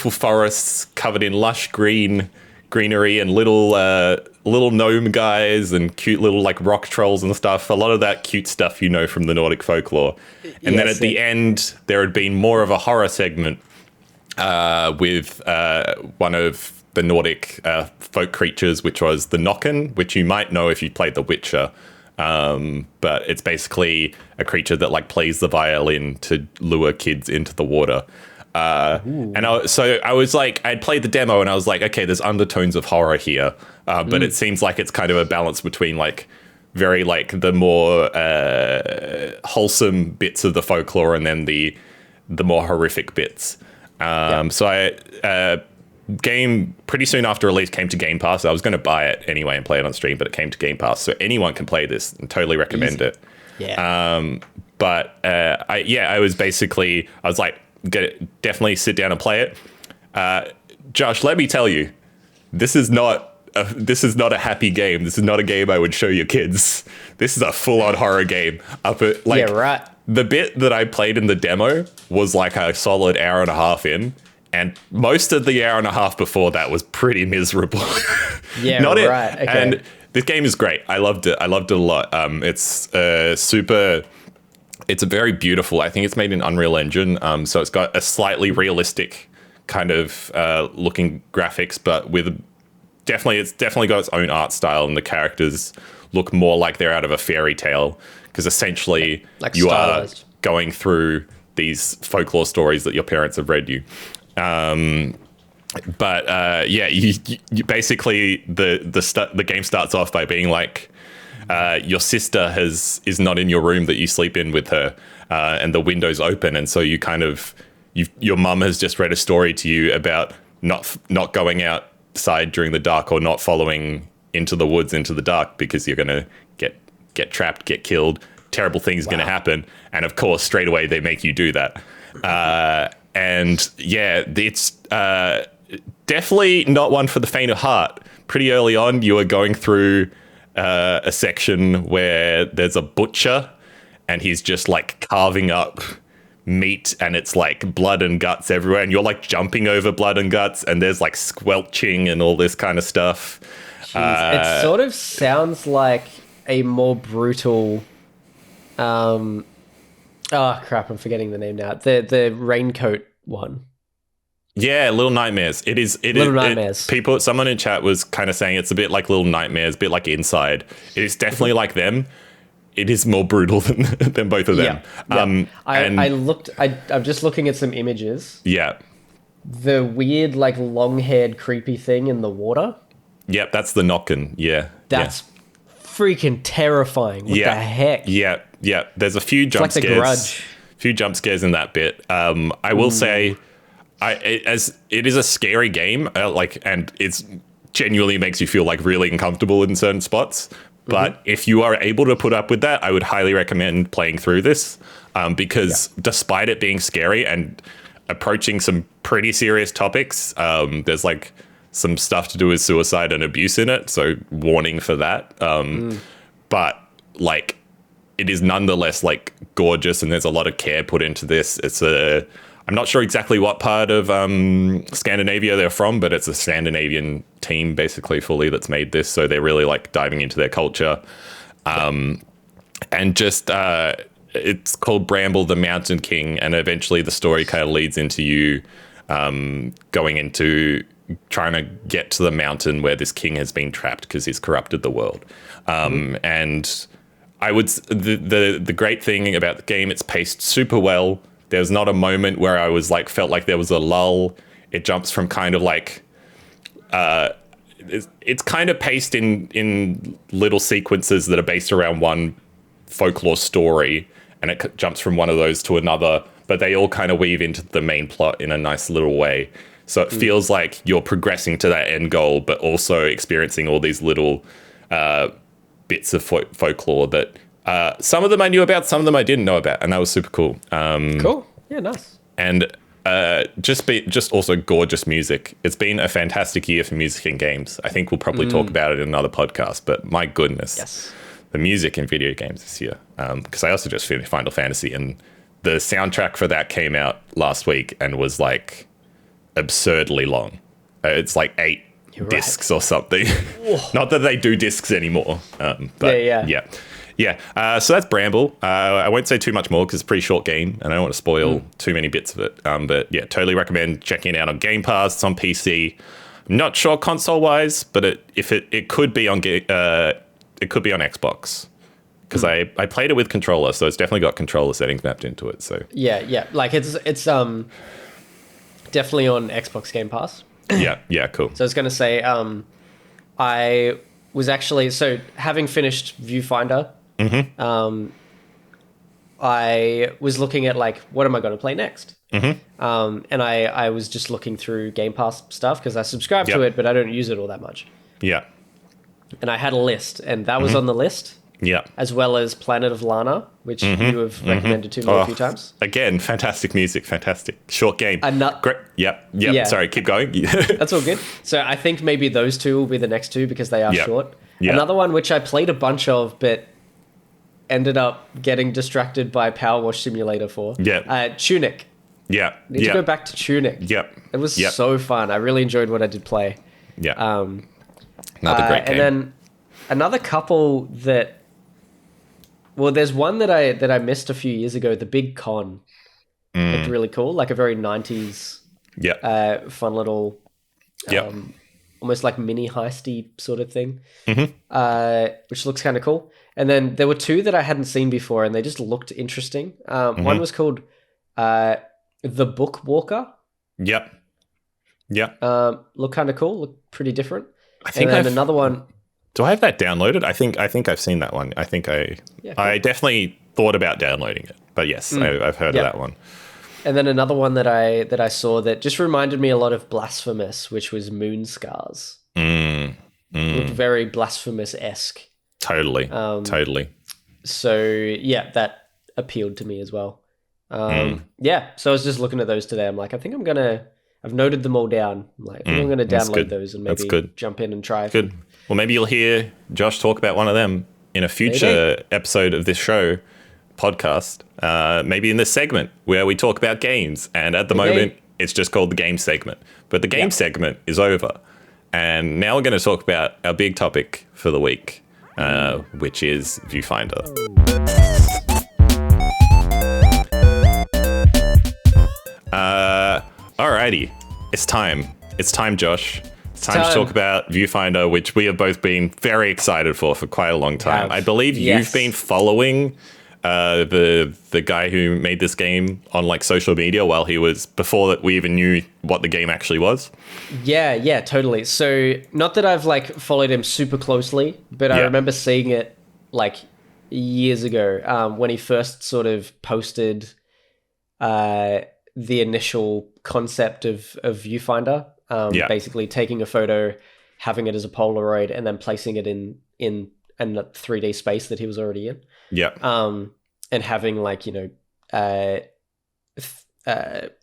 forests covered in lush greenery and little gnome guys and cute little like rock trolls and stuff. A lot of that cute stuff from the Nordic folklore. And then at the end, there had been more of a horror segment with one of the Nordic folk creatures, which was the Nokken, which you might know if you played The Witcher. But it's basically a creature that like plays the violin to lure kids into the water. And I was like, I'd played the demo and I was like, okay, there's undertones of horror here. But it seems like it's kind of a balance between like very like the more wholesome bits of the folklore and then the more horrific bits. So game pretty soon after release came to Game Pass. I was going to buy it anyway and play it on stream, but it came to Game Pass. So anyone can play this and totally recommend it. But I was like, definitely sit down and play it. Josh, let me tell you, this is not a happy game. This is not a game I would show your kids. This is a full-on horror game. The bit that I played in the demo was like a solid hour and a half in, and most of the hour and a half before that was pretty miserable. Okay. And this game is great. I loved it. I loved it a lot. It's It's a very beautiful, I think it's made in Unreal Engine. So it's got a slightly realistic kind of looking graphics, but it's definitely got its own art style, and the characters look more like they're out of a fairy tale, because essentially like you stylized. Are going through these folklore stories that your parents have read you. But you basically the game starts off by being like, your sister is not in your room that you sleep in with her, and the window's open, and so you kind of your mum has just read a story to you about not going outside during the dark, or not following into the woods into the dark, because you're gonna get trapped, get killed, terrible things gonna happen, and of course straight away they make you do that. And yeah, it's definitely not one for the faint of heart. Pretty early on, you are going through a section where there's a butcher, and he's just like carving up meat, and it's like blood and guts everywhere, and you're like jumping over blood and guts, and there's like squelching and all this kind of stuff. It sort of sounds like a more brutal. Oh crap! I'm forgetting the name now. The raincoat one. Yeah, Little Nightmares. Little Nightmares. Someone in chat was kind of saying it's a bit like Little Nightmares, a bit like Inside. It is definitely like them. It is more brutal than both of them. Yeah. I'm just looking at some images. Yeah. The weird, like, long-haired, creepy thing in the water. Yep, that's the Nokken. Yeah. That's freaking terrifying. What the heck? Yeah. There's a few jump scares. Like The Grudge. Few jump scares in that bit. I will say, as it is a scary game, and it's genuinely makes you feel like really uncomfortable in certain spots. But if you are able to put up with that, I would highly recommend playing through this, because despite it being scary and approaching some pretty serious topics, there's like some stuff to do with suicide and abuse in it. So warning for that. But like, it is nonetheless like gorgeous, and there's a lot of care put into this. I'm not sure exactly what part of Scandinavia they're from, but it's a Scandinavian team basically fully that's made this. So they're really like diving into their culture. And just, it's called Bramble, the Mountain King. And eventually the story kind of leads into you going into trying to get to the mountain where this king has been trapped because he's corrupted the world. And I would, the great thing about the game, it's paced super well. There's not a moment where I was like, felt like there was a lull. It jumps from kind of like, it's kind of paced in little sequences that are based around one folklore story, and it jumps from one of those to another, but they all kind of weave into the main plot in a nice little way. So it feels like you're progressing to that end goal, but also experiencing all these little bits of folklore that some of them I knew about, some of them I didn't know about, and that was super cool. Cool. Yeah, nice. And just also gorgeous music. It's been a fantastic year for music and games. I think we'll probably talk about it in another podcast, but my goodness, the music in video games this year. Because I also just finished Final Fantasy, and the soundtrack for that came out last week and was like absurdly long. It's like 8 discs or something. Not that they do discs anymore. But yeah. So that's Bramble. I won't say too much more because it's a pretty short game, and I don't want to spoil too many bits of it. But yeah, totally recommend checking it out on Game Pass. It's on PC. I'm not sure console-wise, but it could be on Xbox, because I played it with controller, so it's definitely got controller settings mapped into it. So yeah, like it's definitely on Xbox Game Pass. Yeah, cool. So I was going to say, I was actually, so having finished Viewfinder, I was looking at like, what am I going to play next? And I was just looking through Game Pass stuff because I subscribe to it, but I don't use it all that much. Yeah. And I had a list, and that was on the list. Yeah. As well as Planet of Lana, which you have recommended to me a few times. Again, fantastic music, fantastic. Short game. Great. Yep. Yeah. Sorry, keep going. That's all good. So I think maybe those two will be the next two because they are short. Yep. Another one which I played a bunch of, but ended up getting distracted by Power Wash Simulator for. Yeah. Tunic. Yeah. Need to go back to Tunic. Yep. It was so fun. I really enjoyed what I did play. Yeah. Another great game. And then another couple that... Well, there's one that I missed a few years ago, The Big Con. It's really cool, like a very 90s fun little, almost like mini heisty sort of thing, which looks kind of cool. And then there were two that I hadn't seen before, and they just looked interesting. One was called The Book Walker. Yep. Look kind of cool. Look pretty different. I think and then another one. Do I have that downloaded? I think I've seen that one. I think cool. I definitely thought about downloading it, but yes, I've heard of that one. And then another one that I saw that just reminded me a lot of Blasphemous, which was Moon Scars. Looked very Blasphemous-esque. Totally. So yeah, that appealed to me as well. Yeah, so I was just looking at those today. I'm like, I think I've noted them all down. I'm like, I think I'm gonna download those and maybe jump in and try. Good. Well, maybe you'll hear Josh talk about one of them in a future episode of this show podcast. Maybe in this segment where we talk about games. And at the moment, it's just called the game segment. But the game segment is over. And now we're going to talk about our big topic for the week, which is Viewfinder. Alrighty. It's time. It's time, Josh. It's time to talk about Viewfinder, which we have both been very excited for quite a long time. I believe you've been following the guy who made this game on like social media before that we even knew what the game actually was. Yeah, totally. So not that I've like followed him super closely, but I remember seeing it like years ago when he first sort of posted the initial concept of Viewfinder. Basically taking a photo, having it as a Polaroid, and then placing it in a 3D space that he was already in. And having like,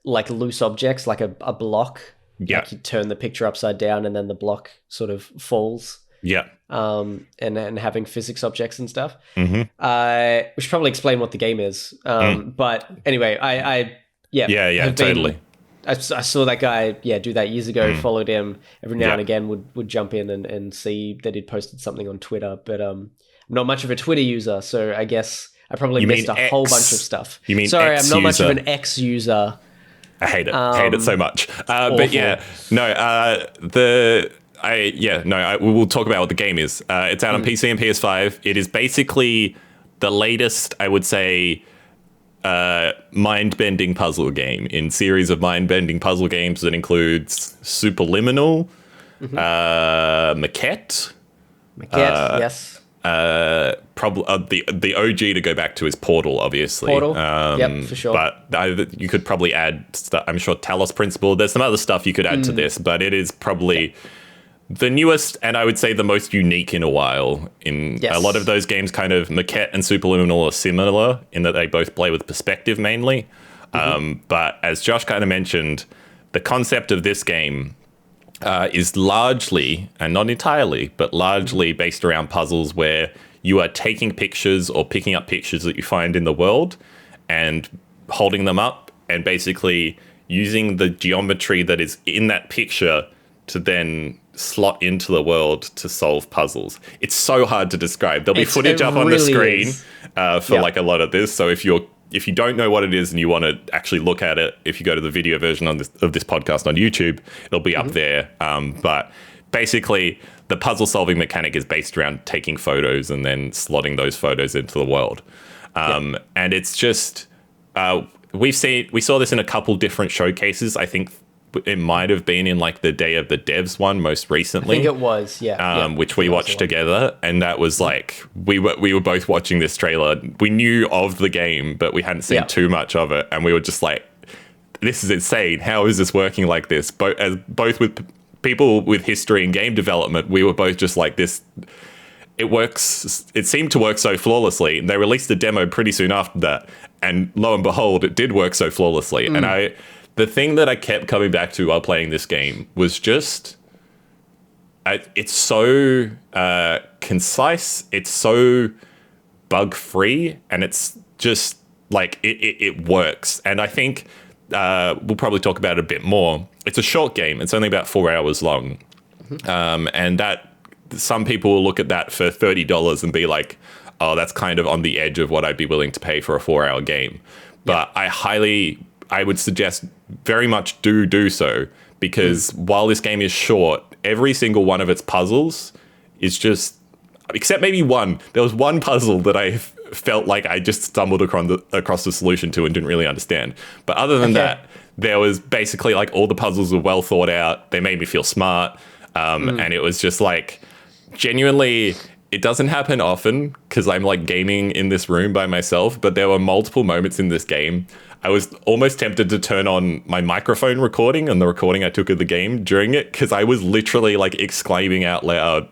like loose objects, like a block. Like you turn the picture upside down and then the block sort of falls. And having physics objects and stuff. We should probably explain what the game is. But anyway, totally. I saw that guy, do that years ago, followed him every now and again, would jump in and see that he'd posted something on Twitter, but I'm not much of a Twitter user, so I guess I probably missed a whole bunch of stuff. You mean Sorry, X I'm not much user. of an X user. I hate it. Hate it so much. But yeah, we will talk about what the game is. It's out on PC and PS5. It is basically the latest, I would say, mind-bending puzzle game in series of mind-bending puzzle games that includes Superliminal, Maquette, yes. Probably the OG to go back to is Portal, obviously. Portal, for sure. But you could probably add stuff. I'm sure Talos Principle. There's some other stuff you could add to this, but it is probably the newest and I would say the most unique in a while. A lot of those games, kind of Maquette and Superliminal are similar in that they both play with perspective mainly. But as Josh kind of mentioned, the concept of this game is largely, and not entirely, but largely based around puzzles where you are taking pictures or picking up pictures that you find in the world and holding them up and basically using the geometry that is in that picture to then slot into the world to solve puzzles. It's so hard to describe. There'll be footage up on the screen for like a lot of this. So if you don't know what it is and you want to actually look at it, if you go to the video version of this podcast on YouTube, it'll be up there. But basically, the puzzle solving mechanic is based around taking photos and then slotting those photos into the world. And it's just we saw this in a couple different showcases. I think it might have been in like the Day of the Devs one most recently. I think it was, which we watched together, and that was like we were both watching this trailer. We knew of the game, but we hadn't seen too much of it, and we were just like, "This is insane! How is this working like this?" Both with people with history in game development, we were both just like, "This, it works." It seemed to work so flawlessly. They released a demo pretty soon after that, and lo and behold, it did work so flawlessly. And the thing that I kept coming back to while playing this game was just, it's so concise, it's so bug-free, and it's just like, it works. And I think we'll probably talk about it a bit more. It's a short game. It's only about 4 hours long. And that some people will look at that for $30 and be like, oh, that's kind of on the edge of what I'd be willing to pay for a 4-hour game. But I would suggest very much do so, because while this game is short, every single one of its puzzles is just, except maybe one. There was one puzzle that I felt like I just stumbled across the solution to and didn't really understand. But other than that, there was basically like all the puzzles were well thought out. They made me feel smart. And it was just like genuinely, it doesn't happen often because I'm like gaming in this room by myself, but there were multiple moments in this game. I was almost tempted to turn on my microphone recording and the recording I took of the game during it because I was literally like exclaiming out loud,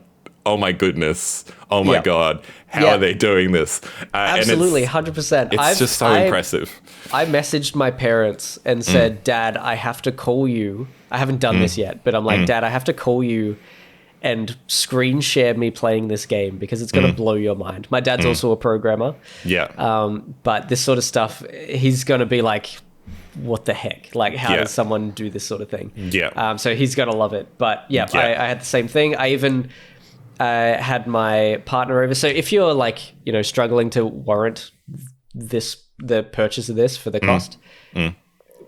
"Oh my goodness. Oh my God. How are they doing this?" Absolutely, 100%. It's just so impressive. I messaged my parents and said, "Dad, I have to call you." I haven't done this yet, but I'm like, "Dad, I have to call you and screen share me playing this game because it's going to blow your mind." My dad's also a programmer. Yeah. But this sort of stuff, he's going to be like, what the heck? Like, how does someone do this sort of thing? Yeah. So he's going to love it. But I had the same thing. I even had my partner over. So if you're like, struggling to warrant the purchase of this for the cost,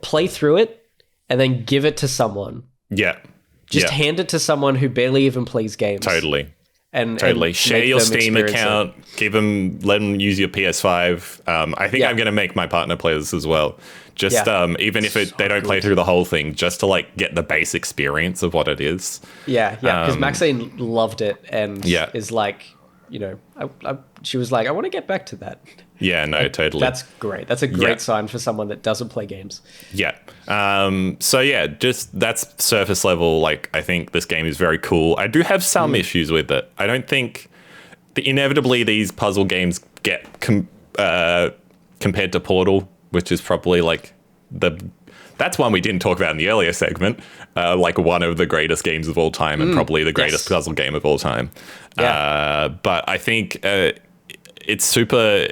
play through it and then give it to someone. Yeah. Just hand it to someone who barely even plays games. Totally. And share your Steam account. Let them use your PS5. I think I'm going to make my partner play this as well. Just even if they don't play through the whole thing, just to like get the base experience of what it is. Yeah. Because Maxine loved it and is like, she was like, "I want to get back to that." Yeah, no, totally. That's great. That's a great sign for someone that doesn't play games. Yeah. So yeah, just that's surface level. Like, I think this game is very cool. I do have some issues with it. I don't think inevitably these puzzle games get compared to Portal, which is probably like that's one we didn't talk about in the earlier segment. Like one of the greatest games of all time and probably the greatest puzzle game of all time. Yeah. But I think it's super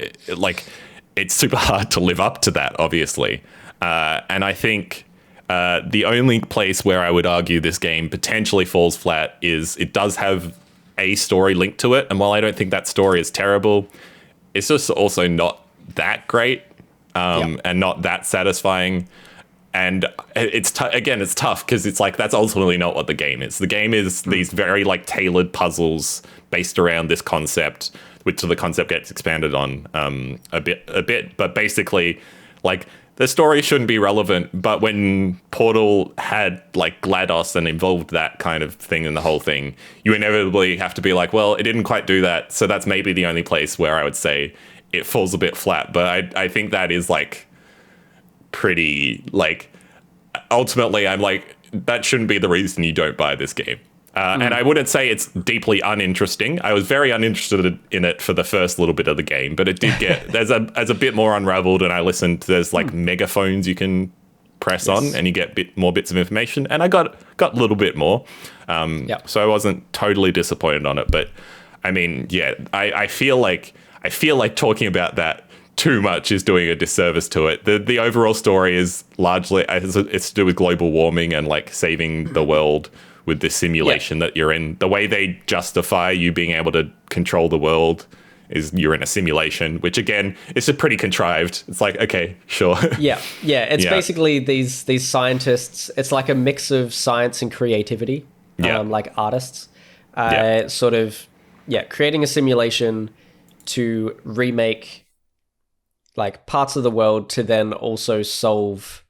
hard to live up to that, obviously. And I think the only place where I would argue this game potentially falls flat is it does have a story linked to it. And while I don't think that story is terrible, it's just also not that great and not that satisfying. And it's tough because it's like that's ultimately not what the game is. The game is these very like tailored puzzles based around this concept, which the concept gets expanded on a bit. But basically, like the story shouldn't be relevant. But when Portal had like GLaDOS and involved that kind of thing in the whole thing, you inevitably have to be like, well, it didn't quite do that. So that's maybe the only place where I would say it falls a bit flat. But I think that is like pretty like ultimately I'm like that shouldn't be the reason you don't buy this game. And I wouldn't say it's deeply uninteresting. I was very uninterested in it for the first little bit of the game, but it did get as a bit more unraveled. And I listened. There's like megaphones you can press on, and you get more bits of information. And I got a little bit more. So I wasn't totally disappointed on it. But I mean, I feel like talking about that too much is doing a disservice to it. The overall story is largely it's to do with global warming and like saving the world with this simulation that you're in. The way they justify you being able to control the world is you're in a simulation, which again, it's just pretty contrived. It's like, okay, sure. It's basically these scientists. It's like a mix of science and creativity, like artists, creating a simulation to remake like parts of the world to then also solve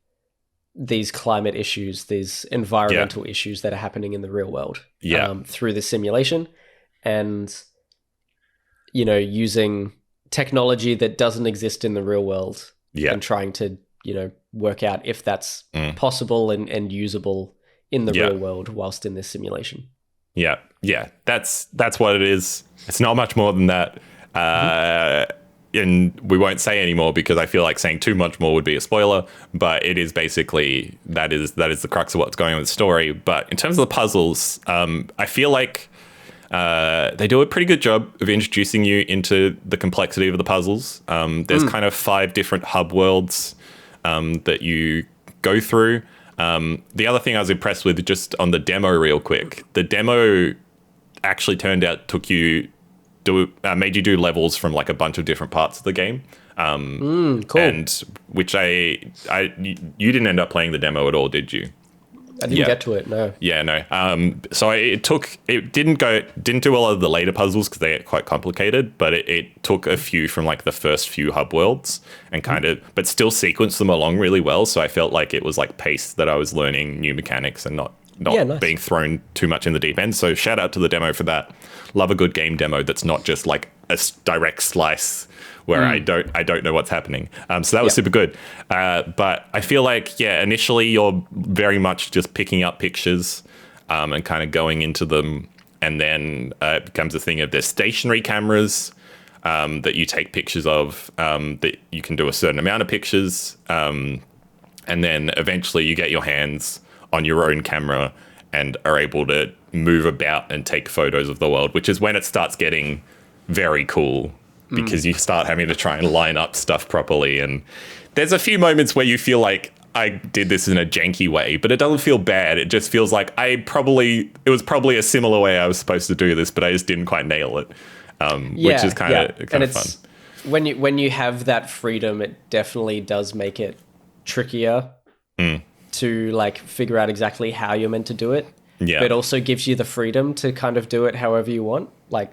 these climate issues, these environmental issues that are happening in the real world through the simulation and, using technology that doesn't exist in the real world and trying to, work out if that's possible and usable in the real world whilst in this simulation. Yeah. That's what it is. It's not much more than that. And we won't say any more because I feel like saying too much more would be a spoiler, but it is basically that is the crux of what's going on with the story. But in terms of the puzzles, I feel like they do a pretty good job of introducing you into the complexity of the puzzles. There's kind of 5 different hub worlds that you go through. The other thing I was impressed with, just on the demo real quick, the demo actually turned out made you do levels from like a bunch of different parts of the game. Cool. And which you didn't end up playing the demo at all, did you? I didn't get to it. No. Yeah, no. So it didn't do a lot of the later puzzles because they get quite complicated, but it took a few from like the first few hub worlds and but still sequenced them along really well. So I felt like it was like paced, that I was learning new mechanics and not nice. being thrown too much in the deep end. So shout out to the demo for that. Love a good game demo that's not just like a direct slice where I don't know what's happening. So that was super good. But I feel like, initially you're very much just picking up pictures and kind of going into them. And then it becomes a thing of there's stationary cameras that you take pictures of, that you can do a certain amount of pictures. And then eventually you get your hands on your own camera and are able to move about and take photos of the world, which is when it starts getting very cool, because you start having to try and line up stuff properly. And there's a few moments where you feel like I did this in a janky way, but it doesn't feel bad. It just feels like it was probably a similar way I was supposed to do this, but I just didn't quite nail it, which is kind of fun. When you have that freedom, it definitely does make it trickier to like figure out exactly how you're meant to do it. Yeah. But it also gives you the freedom to kind of do it however you want. Like,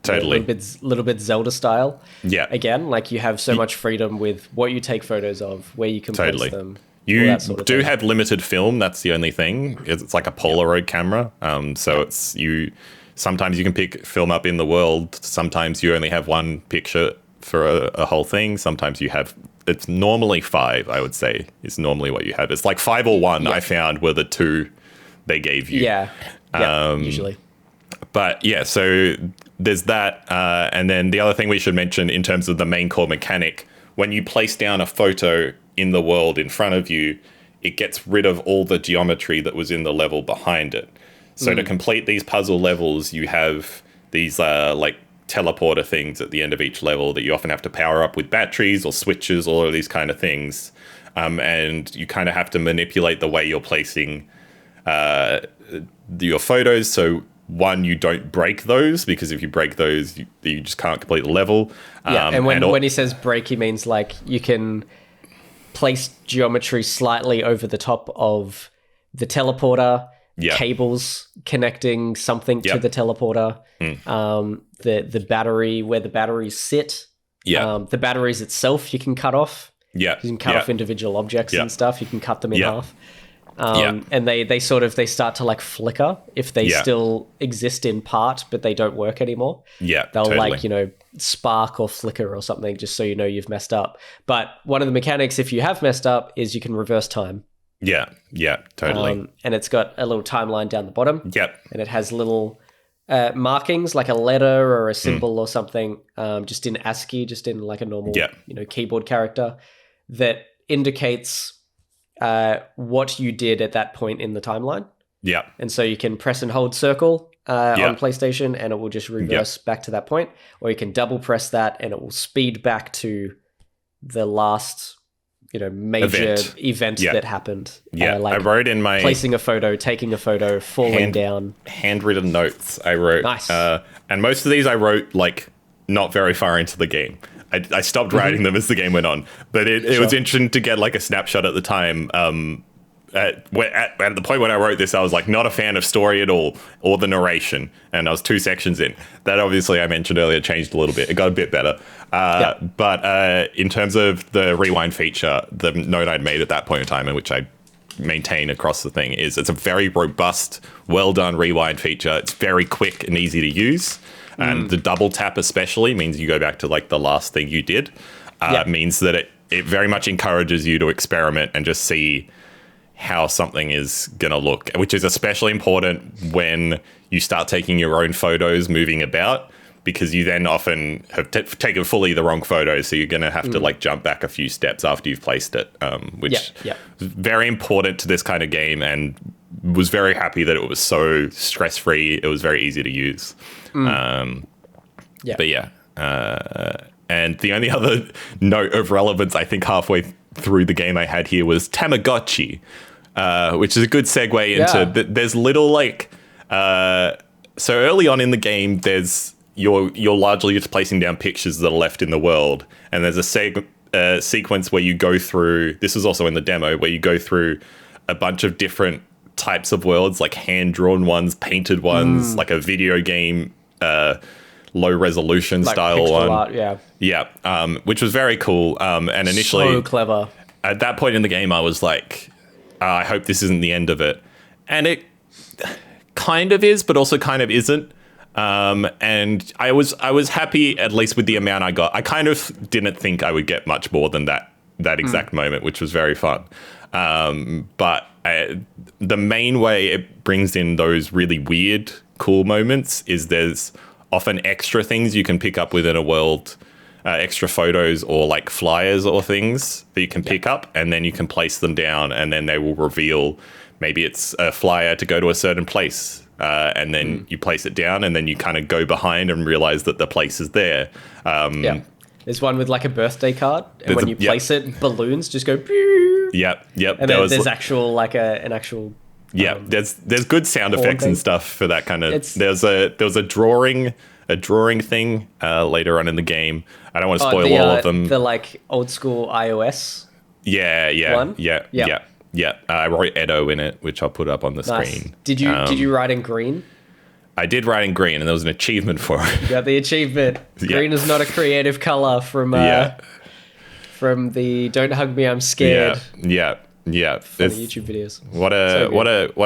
totally. A little bit Zelda style. Yeah. Again, like you have so much freedom with what you take photos of, where you can place them. You do have limited film. That's the only thing. It's like a Polaroid camera. So sometimes you can pick film up in the world. Sometimes you only have one picture for a whole thing. Sometimes it's normally 5, I would say, is normally what you have. It's like 5 or 1, I found, were the 2 they gave you. Usually. But so there's that. And then the other thing we should mention in terms of the main core mechanic, when you place down a photo in the world in front of you, it gets rid of all the geometry that was in the level behind it. So to complete these puzzle levels, you have these like teleporter things at the end of each level that you often have to power up with batteries or switches, all of these kind of things. And you kind of have to manipulate the way you're placing your photos. So one, you don't break those, because if you break those, you just can't complete the level. And when he says break, he means like you can place geometry slightly over the top of the teleporter, cables connecting something to the teleporter, the battery, where the batteries sit. The batteries itself you can cut off. You can cut off individual objects and stuff. You can cut them in half. And they start to like flicker if they still exist in part, but they don't work anymore. They'll like, spark or flicker or something, just so you know you've messed up. But one of the mechanics, if you have messed up, is you can reverse time. Totally. And it's got a little timeline down the bottom. And it has little markings, like a letter or a symbol or something, just in ASCII, just in like a normal keyboard character, that indicates what you did at that point in the timeline. And so you can press and hold circle on PlayStation, and it will just reverse back to that point, or you can double press that and it will speed back to the last major event that happened. Like I wrote in my placing a photo, taking a photo, falling down. Handwritten notes I wrote. Nice. And most of these I wrote like not very far into the game. I stopped writing them as the game went on, but it was interesting to get like a snapshot at the time. At the point when I wrote this, I was like not a fan of story at all, or the narration, and I was 2 sections in. That obviously I mentioned earlier changed a little bit. It got a bit better. But in terms of the rewind feature, the note I'd made at that point in time, and which I maintain across the thing, is it's a very robust, well done rewind feature. It's very quick and easy to use. And the double tap especially means you go back to like the last thing you did. Means that it very much encourages you to experiment and just see how something is going to look, which is especially important when you start taking your own photos moving about, because you then often have taken fully the wrong photo. So you're going to have to like jump back a few steps after you've placed it, which is very important to this kind of game, and was very happy that it was so stress-free. It was very easy to use. And the only other note of relevance, I think halfway through the game I had here, was Tamagotchi, which is a good segue into there's little like so early on in the game, there's you're largely just placing down pictures that are left in the world, and there's a sequence where you go through, this is also in the demo, where you go through a bunch of different types of worlds, like hand-drawn ones, painted ones, like a video game low resolution like style pixel one. art, yeah. Which was very cool. And initially, so clever. at that point in the game, I was like, I hope this isn't the end of it. And it kind of is, but also kind of isn't. And I was happy, at least with the amount I got. I kind of didn't think I would get much more than that exact moment, which was very fun. But the main way it brings in those really weird, cool moments is there's often extra things you can pick up within a world, extra photos or like flyers or things that you can pick up, and then you can place them down, and then they will reveal maybe it's a flyer to go to a certain place, and then you place it down, and then you kind of go behind and realize that the place is there. There's one with like a birthday card, and when you place it, balloons just go. Pew! Yep. And then there's actual like an actual. Yeah, there's good sound effects and stuff for that kind of. There was a drawing thing later on in the game. I don't want to spoil all of them. The like old school iOS. Yeah. One? Yeah. I wrote ETTO in it, which I'll put up on the screen. Did you write in green? I did write in green, and there was an achievement for it. You got the achievement. Green is not a creative color from the "Don't Hug Me, I'm Scared." Yeah. Funny YouTube videos. What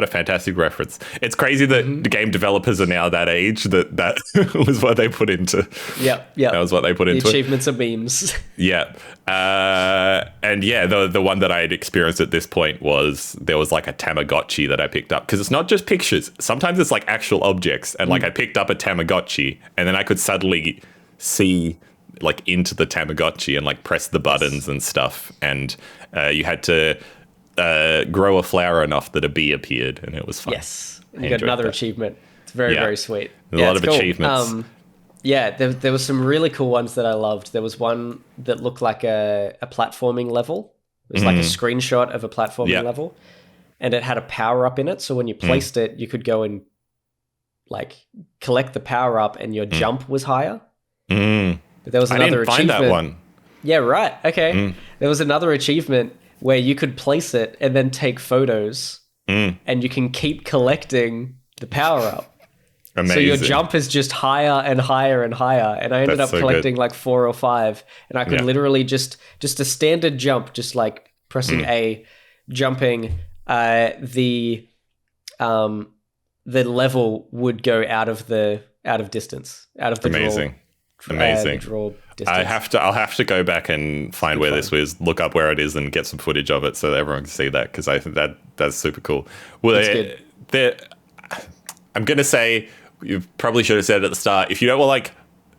a fantastic reference. It's crazy that the game developers are now that age that was what they put into. Yeah. That was what they put into. The achievements are memes. Yeah. And yeah, the one that I had experienced at this point was there was like a Tamagotchi that I picked up, because it's not just pictures. Sometimes it's like actual objects, and like I picked up a Tamagotchi, and then I could suddenly see like into the Tamagotchi and like press the buttons and stuff, and you had to grow a flower enough that a bee appeared, and it was fun. Yes, and you got another achievement. It's very sweet. A lot of achievements. There was some really cool ones that I loved. There was one that looked like a platforming level. It was like a screenshot of a platforming level, and it had a power up in it. So when you placed it, you could go and like collect the power up, and your jump was higher. But there was another achievement. I didn't find that one. Yeah, right. Okay. There was another achievement where you could place it and then take photos, and you can keep collecting the power up. Amazing. So your jump is just higher and higher and higher. And I ended up collecting like 4 or 5, and I could literally just a standard jump, just like pressing A, jumping, the level would go out of distance, out of the Amazing. draw distance. I'll have to go back and find where this was, look up where it is, and get some footage of it so that everyone can see that, because I think that's super cool. Well, That's good. I'm gonna say, you probably should have said it at the start, if you don't want like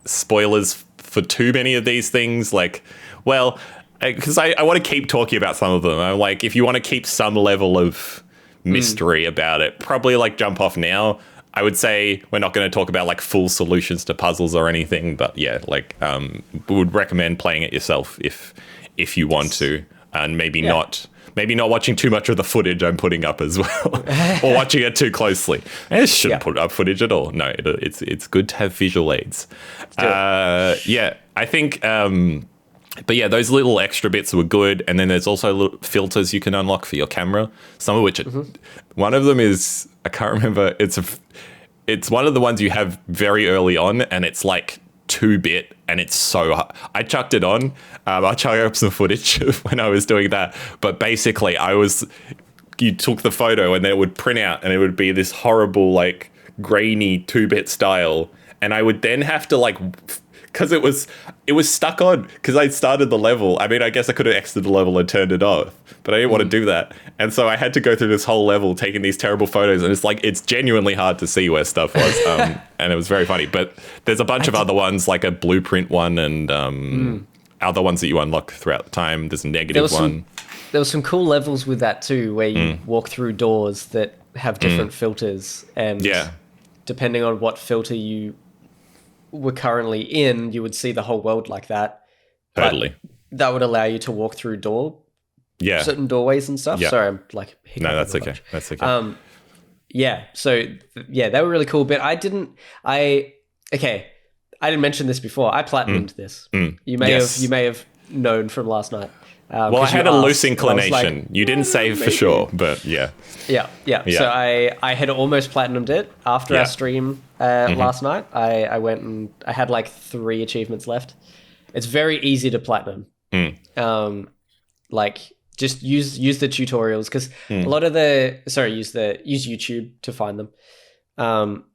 spoilers for too many of these things, like, well, because I want to keep talking about some of them. I'm like, if you want to keep some level of mystery about it, probably like jump off now. I would say we're not going to talk about like full solutions to puzzles or anything, but yeah, like we would recommend playing it yourself if you want to, and maybe not watching too much of the footage I'm putting up as well, or watching it too closely. I shouldn't put up footage at all. No, it's good to have visual aids. I think. But yeah, those little extra bits were good, and then there's also little filters you can unlock for your camera. Some of which, one of them is, I can't remember. It's one of the ones you have very early on, and it's like 2-bit, and it's so hard. I chucked it on. I'll chuck up some footage when I was doing that. But basically, you took the photo, and then it would print out, and it would be this horrible, like grainy 2-bit style, and I would then have to like. Because it was stuck on, because I started the level. I mean, I guess I could have exited the level and turned it off, but I didn't want to do that. And so I had to go through this whole level taking these terrible photos, and it's genuinely hard to see where stuff was. And it was very funny. But there's a bunch of other ones, like a blueprint one, and other ones that you unlock throughout the time. There's a negative one. There was some cool levels with that too, where you walk through doors that have different filters, and depending on what filter you were currently in, you would see the whole world like that. Totally. But that would allow you to walk through certain doorways and stuff. Sorry, I'm like hiccuping. No, that's okay. That's okay. They were really cool. But I didn't mention this before. I platinumed this. You may have known from last night. Well, I had a loose inclination. Like, you didn't say for sure, but yeah. Yeah. So I had almost platinumed it after our stream last night. I went and I had like 3 achievements left. It's very easy to platinum. Like just use the tutorials because a lot of use YouTube to find them.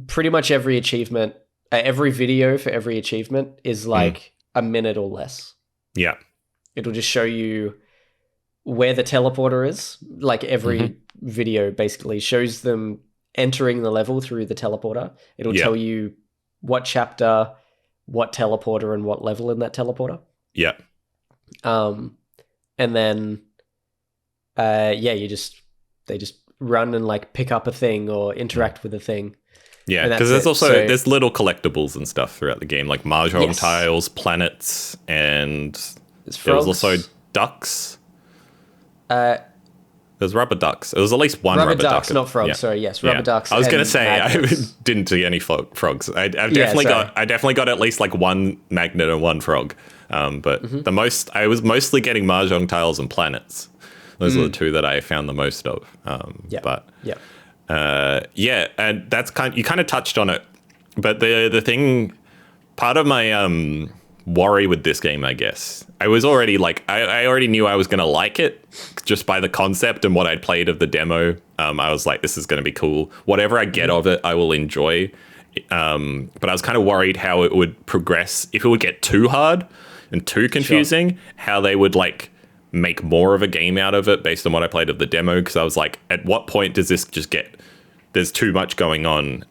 Pretty much every achievement, every video for every achievement is like a minute or less. Yeah. It'll just show you where the teleporter is. Like every video basically shows them entering the level through the teleporter. It'll tell you what chapter, what teleporter, and what level in that teleporter. Yeah. And then, they just run and like pick up a thing or interact with a thing. Yeah, because there's little collectibles and stuff throughout the game, like mahjong tiles, planets, and there was also ducks. There's rubber ducks. There was at least one rubber duck. Not frogs. Yeah. Sorry, yes, rubber ducks. I was going to say I didn't see any frogs. I definitely got at least like one magnet and one frog. But I was mostly getting mahjong tiles and planets. Those are the 2 that I found the most of. And that's you kind of touched on it. But the thing, part of my worry with this game, I guess, I was already like, I already knew I was going to like it just by the concept and what I'd played of the demo. I was like, this is going to be cool. Whatever I get of it, I will enjoy. But I was kind of worried how it would progress. If it would get too hard and too confusing, how they would like make more of a game out of it based on what I played of the demo. Because I was like, at what point does this just get... There's too much going on.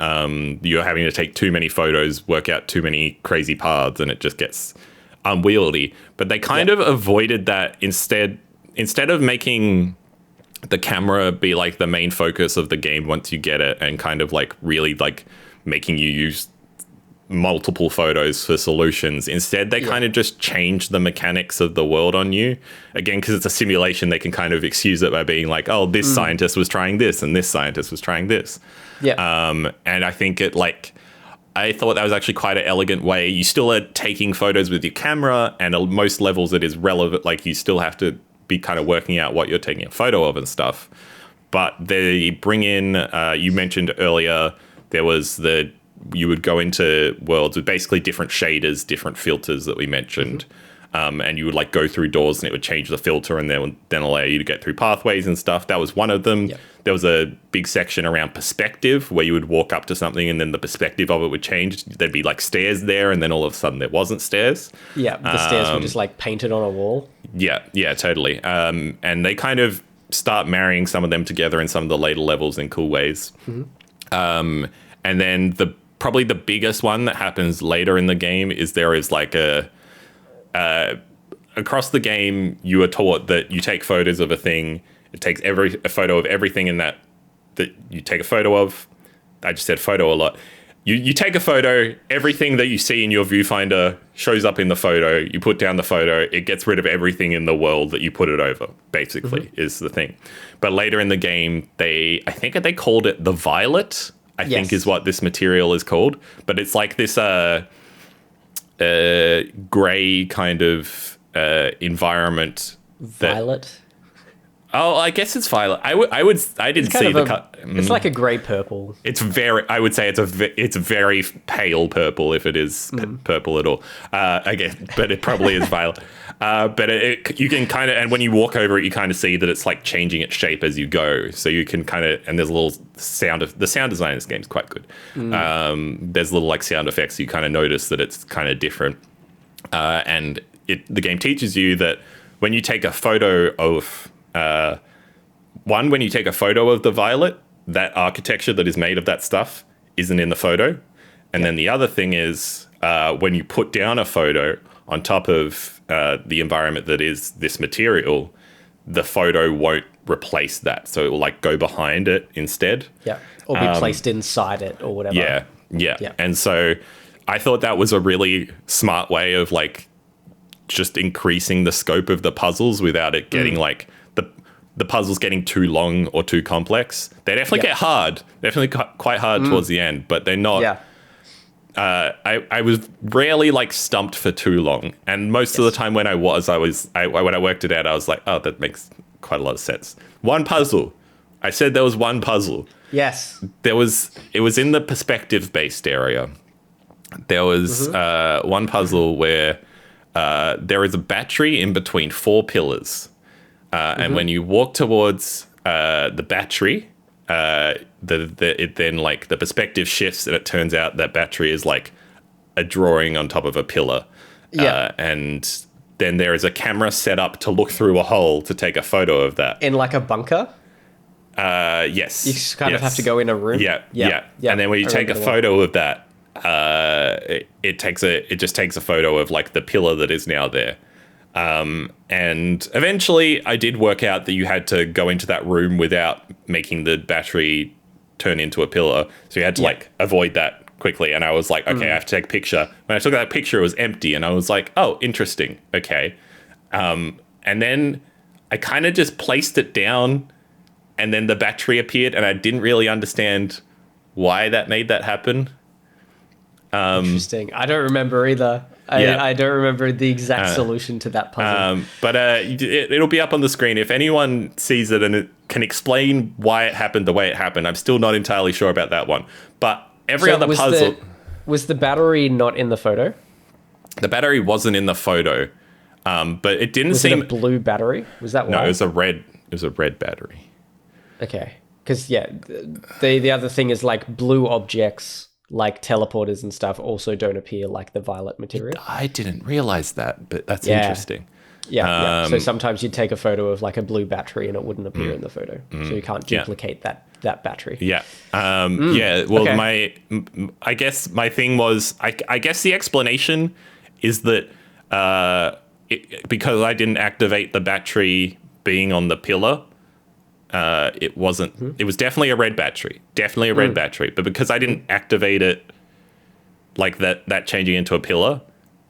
You're having to take too many photos, work out too many crazy paths, and it just gets unwieldy. But they kind of avoided that instead of making the camera be like the main focus of the game once you get it, and kind of like really like making you use multiple photos for solutions. Instead, they kind of just change the mechanics of the world on you. Again, because it's a simulation, they can kind of excuse it by being like, oh, this scientist was trying this and this scientist was trying this. And I think I thought that was actually quite an elegant way. You still are taking photos with your camera, and at most levels it is relevant. Like you still have to be kind of working out what you're taking a photo of and stuff. But they bring in, you mentioned earlier, there was you would go into worlds with basically different shaders, different filters that we mentioned. And you would like go through doors and it would change the filter and then allow you to get through pathways and stuff. That was one of them. There was a big section around perspective where you would walk up to something and then the perspective of it would change. There'd be like stairs there and then all of a sudden there wasn't stairs. The stairs were just like painted on a wall. Yeah, totally. And they kind of start marrying some of them together in some of the later levels in cool ways. And then probably the biggest one that happens later in the game is there is like across the game, you are taught that you take photos of a thing. It takes a photo of everything in that you take a photo of. I just said photo a lot. You take a photo, everything that you see in your viewfinder shows up in the photo. You put down the photo, it gets rid of everything in the world that you put it over, basically, is the thing. But later in the game, I think they called it the Violet, I think is what this material is called. But it's like this gray kind of environment. Violet? I guess it's violet. I didn't see the cut. It's like a grey purple. I would say it's a very pale purple if it is purple at all. I guess, but it probably is violet. But you can kind of, and when you walk over it, you kind of see that it's like changing its shape as you go. So you can kind of, and there's a little the sound design in this game is quite good. There's little like sound effects. You kind of notice that it's kind of different. And the game teaches you that when you take a photo of, when you take a photo of the violet, that architecture that is made of that stuff isn't in the photo. And then the other thing is when you put down a photo on top of the environment that is this material, the photo won't replace that. So it will like go behind it instead. Yeah. Or be placed inside it or whatever. Yeah. And so I thought that was a really smart way of like just increasing the scope of the puzzles without it getting like the puzzles getting too long or too complex. They definitely get hard. Definitely quite hard towards the end, but they're not. I was rarely like stumped for too long, and most of the time when I worked it out, I was like, oh, that makes quite a lot of sense. One puzzle. I said there was one puzzle. Yes. It was in the perspective-based area. There was one puzzle where there is a battery in between 4 pillars. And when you walk towards the battery, it then like the perspective shifts and it turns out that battery is like a drawing on top of a pillar. Yeah. And then there is a camera set up to look through a hole to take a photo of that. In like a bunker? Yes. You just kind of have to go in a room? Yeah. And then when you take a photo of that, it just takes a photo of like the pillar that is now there. And eventually I did work out that you had to go into that room without making the battery turn into a pillar. So you had to like avoid that quickly. And I was like, okay, I have to take a picture. When I took that picture, it was empty. And I was like, oh, interesting. Okay. And then I kind of just placed it down and then the battery appeared and I didn't really understand why that made that happen. Interesting. I don't remember either. I don't remember the exact solution to that puzzle. But it'll be up on the screen. If anyone sees it and it can explain why it happened the way it happened, I'm still not entirely sure about that one. But every other puzzle... Was the battery not in the photo? The battery wasn't in the photo, but it didn't seem... Was it a blue battery? Was that why? No, it was a red battery. Okay. Because, the other thing is like blue objects... like teleporters and stuff also don't appear like the violet material. I didn't realize that, but that's interesting. Yeah. So sometimes you'd take a photo of like a blue battery and it wouldn't appear in the photo. So you can't duplicate that battery. Yeah. Well, okay. I guess my thing was, I guess the explanation is that because I didn't activate the battery being on the pillar, it wasn't. It was definitely a red battery. But because I didn't activate it, like that changing into a pillar,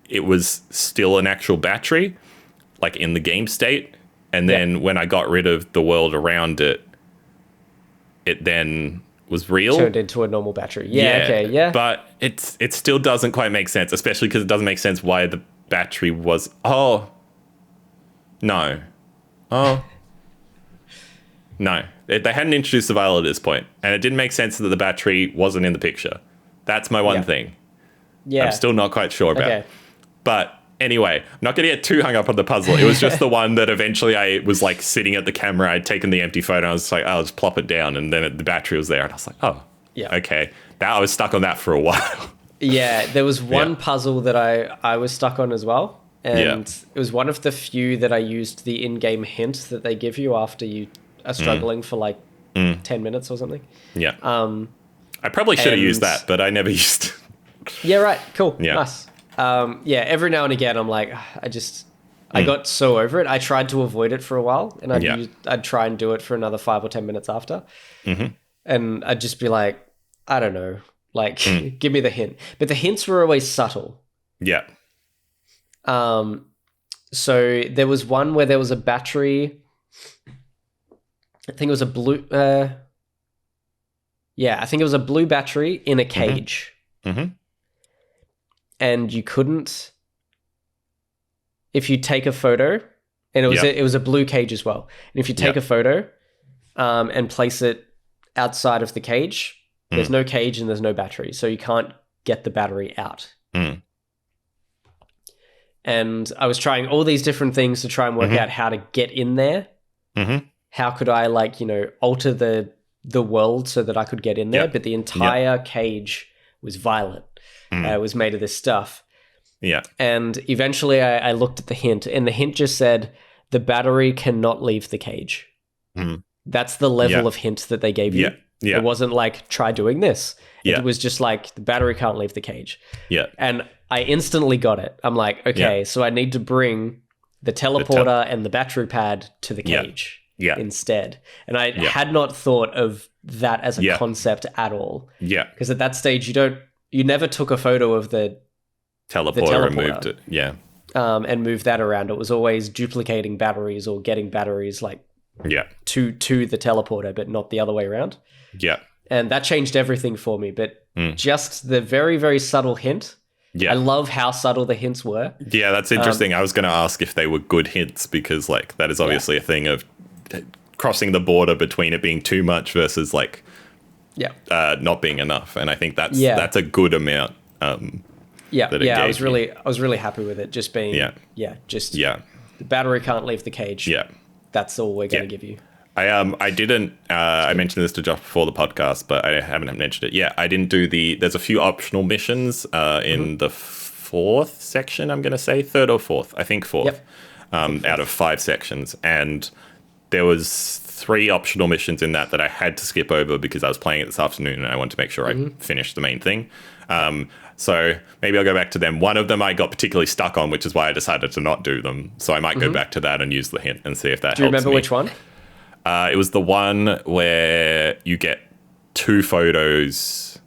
it was still an actual battery, like in the game state. And then when I got rid of the world around it, it then was real. Turned into a normal battery. Yeah. But it still doesn't quite make sense, especially because it doesn't make sense why the battery was. Oh, no. Oh. No, they hadn't introduced the violet at this point, and it didn't make sense that the battery wasn't in the picture. That's my one thing. Yeah. I'm still not quite sure about. Okay. But anyway, I'm not going to get too hung up on the puzzle. It was just the one that eventually I was like sitting at the camera. I'd taken the empty photo. I was like, I'll just plop it down, and then the battery was there, and I was like, oh, okay. I was stuck on that for a while. Yeah, there was one puzzle that I was stuck on as well, and it was one of the few that I used the in-game hint that they give you after you are struggling for like 10 minutes or something. Yeah. I probably should have used that, but I never used it. Yeah, right. Cool. Yeah. Nice. Every now and again, I'm like, I got so over it. I tried to avoid it for a while, and I'd try and do it for another 5 or 10 minutes after. And I'd just be like, I don't know, like, give me the hint. But the hints were always subtle. Yeah. So there was one where there was a battery... I think it was a blue... I think it was a blue battery in a cage. And you couldn't... If you take a photo... And it was a blue cage as well. And if you take a photo and place it outside of the cage, there's no cage and there's no battery. So you can't get the battery out. And I was trying all these different things to try and work out how to get in there. How could I, alter the world so that I could get in there? But the entire cage was violet. It was made of this stuff. Yeah. And eventually I looked at the hint, and the hint just said, the battery cannot leave the cage. That's the level of hint that they gave you. It wasn't like, try doing this. It was just like, the battery can't leave the cage. Yeah. And I instantly got it. I'm like, okay, so I need to bring the teleporter and the battery pad to the cage. Instead. And I had not thought of that as a concept at all. Yeah. Because at that stage you never took a photo of the teleporter and moved it. Yeah. And moved that around. It was always duplicating batteries or getting batteries to the teleporter, but not the other way around. Yeah. And that changed everything for me. But just the very, very subtle hint. Yeah. I love how subtle the hints were. Yeah, that's interesting. I was going to ask if they were good hints because, like, that is obviously a thing of crossing the border between it being too much versus, like, not being enough. And I think that's a good amount. I was really happy with it. Just being the battery can't leave the cage. Yeah, that's all we're going to give you. I didn't. I mentioned this to Josh before the podcast, but I haven't mentioned it. Yeah, I didn't do there's a few optional missions in the fourth section. I'm going to say third or fourth. I think fourth. Yep. Out of 5 sections, and there was 3 optional missions in that I had to skip over because I was playing it this afternoon and I wanted to make sure I finished the main thing. So maybe I'll go back to them. One of them I got particularly stuck on, which is why I decided to not do them. So I might go back to that and use the hint and see if that helps me. Do you remember which one? It was the one where you get 2 photos.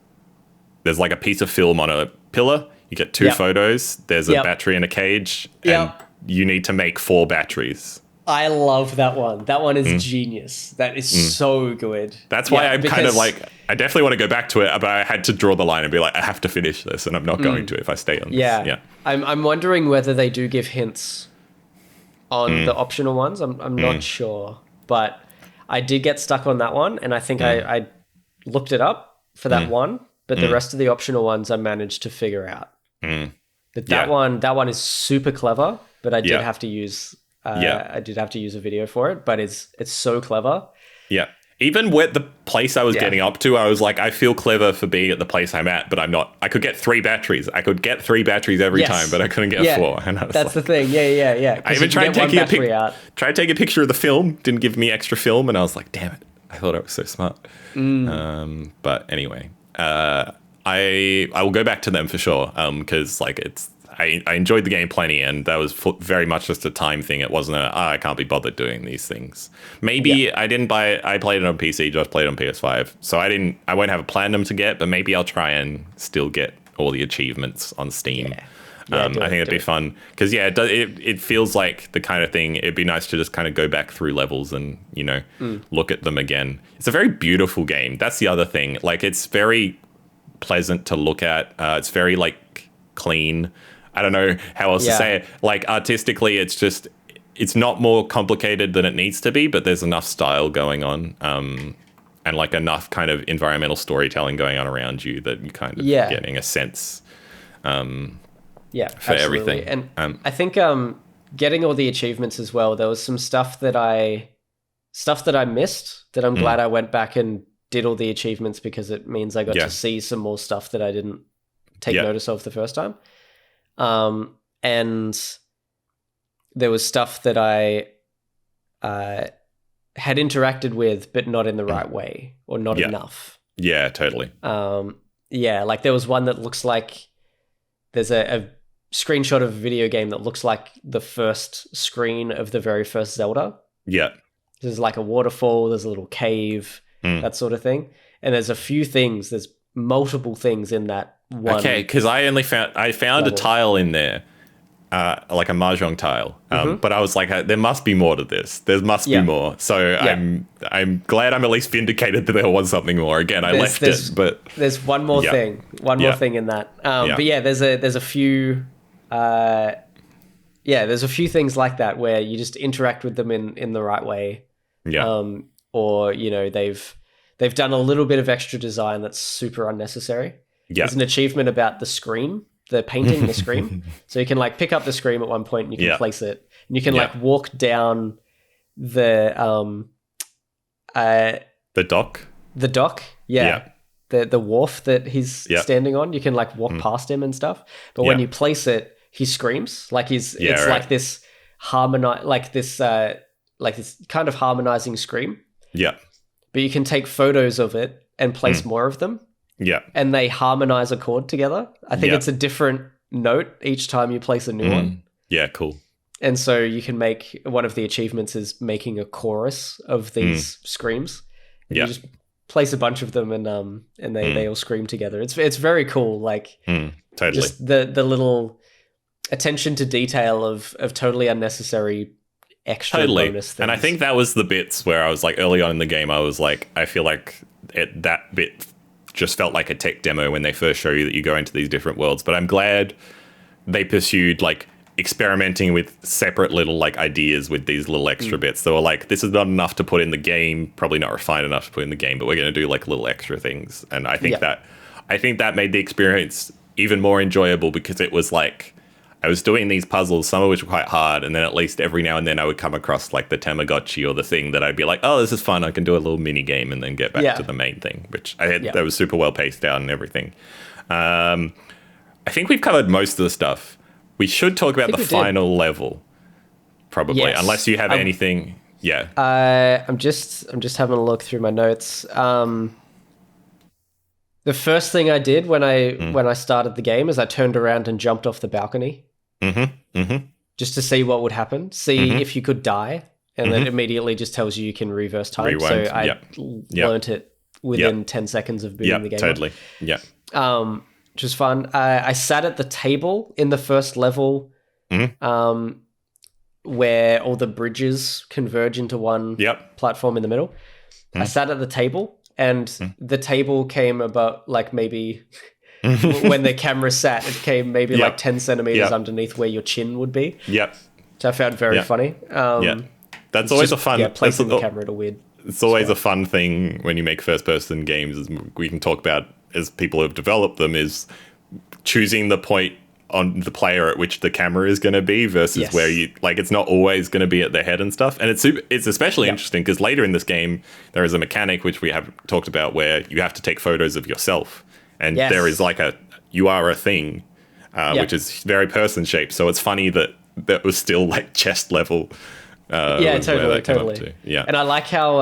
There's like a piece of film on a pillar. You get 2 photos. There's a battery in a cage. And you need to make 4 batteries. I love that one. That one is genius. That is so good. That's why I'm kind of like, I definitely want to go back to it, but I had to draw the line and be like, I have to finish this, and I'm not going to if I stay on this. Yeah. I'm wondering whether they do give hints on the optional ones. I'm not sure, but I did get stuck on that one, and I think I looked it up for that one, but the rest of the optional ones I managed to figure out. But that one is super clever, but I did have to use I did have to use a video for it, but it's so clever. Yeah. Even with the place I was getting up to, I was like, I feel clever for being at the place I'm at, but I'm not. I could get 3 batteries. I could get 3 batteries every time, but I couldn't get 4. And that's the thing. Yeah. I even tried to take a picture of the film. Didn't give me extra film, and I was like, damn it. I thought I was so smart. But anyway, I will go back to them for sure, because like I enjoyed the game plenty, and that was very much just a time thing. It wasn't I can't be bothered doing these things. Maybe I didn't buy it. I played it on PC, just played it on PS5. So I won't have a platinum to get, but maybe I'll try and still get all the achievements on Steam. I think it'd be fun. Because, it feels like the kind of thing, it'd be nice to just kind of go back through levels and, look at them again. It's a very beautiful game. That's the other thing. Like, it's very pleasant to look at. It's very, like, clean. I don't know how else to say it. Like, artistically, it's not more complicated than it needs to be, but there's enough style going on, and like enough kind of environmental storytelling going on around you that you kind of getting a sense for everything. And I think getting all the achievements as well, there was some stuff that I missed that I'm glad I went back and did all the achievements, because it means I got to see some more stuff that I didn't take notice of the first time. And there was stuff that I had interacted with, but not in the right way, or not enough. Yeah, totally. Like there was one that looks like there's a screenshot of a video game that looks like the first screen of the very first Zelda. Yeah. There's like a waterfall, there's a little cave, that sort of thing. And there's multiple things in that one. Okay, because I found a tile in there, like a mahjong tile. But I was like, there must be more to this. There must be more. So I'm glad I'm at least vindicated that there was something more. Again, I left it, but there's one more thing. One more thing in that. But there's a few. There's a few things like that where you just interact with them in the right way. Yeah. Or they've done a little bit of extra design that's super unnecessary. Yeah. There's an achievement about the scream, the painting the scream. So you can like pick up the scream at one point and you can place it. And you can like walk down the dock. The dock, yeah. The wharf that he's standing on. You can like walk past him and stuff. But when you place it, he screams. Like like this this kind of harmonizing scream. Yeah. But you can take photos of it and place more of them. Yeah. And they harmonize a chord together. I think it's a different note each time you place a new one. Yeah, cool. And so you can make, one of the achievements is making a chorus of these screams. Yeah. You just place a bunch of them and they all scream together. It's very cool. Like totally. Just the little attention to detail of totally unnecessary extra bonus things. And I think that was the bits where I was like, early on in the game, I was like, I feel like that bit just felt like a tech demo when they first show you that you go into these different worlds. But I'm glad they pursued like experimenting with separate little like ideas with these little extra bits. They were like, this is not enough to put in the game, probably not refined enough to put in the game, but we're going to do like little extra things. And I think that made the experience even more enjoyable, because it was like I was doing these puzzles, some of which were quite hard, and then at least every now and then I would come across like the Tamagotchi or the thing that I'd be like, oh, this is fun, I can do a little mini game and then get back to the main thing, which I had that was super well paced out and everything. I think we've covered most of the stuff. We should talk about the final level, probably, unless you have anything. Yeah. I'm just having a look through my notes. The first thing I did when I started the game is I turned around and jumped off the balcony, just to see what would happen, see if you could die, and then immediately just tells you can reverse time. Rewind. So I learnt it within 10 seconds of booting the game. Totally. Yeah. Which was fun. I sat at the table in the first level, where all the bridges converge into one platform in the middle. I sat at the table, and the table came about like maybe when the camera sat, it came maybe like 10 centimeters underneath where your chin would be. Yep. Which I found very funny. That's always a fun. Placing the camera at a weird. It's always a fun thing when you make first-person games, as we can talk about as people have developed them, is choosing the point on the player at which the camera is going to be versus where you like it's not always going to be at the head and stuff. And it's especially interesting because later in this game there is a mechanic which we have talked about where you have to take photos of yourself, and there is like you are a thing, which is very person shaped. So it's funny that was still like chest level. Totally. Yeah, and I like how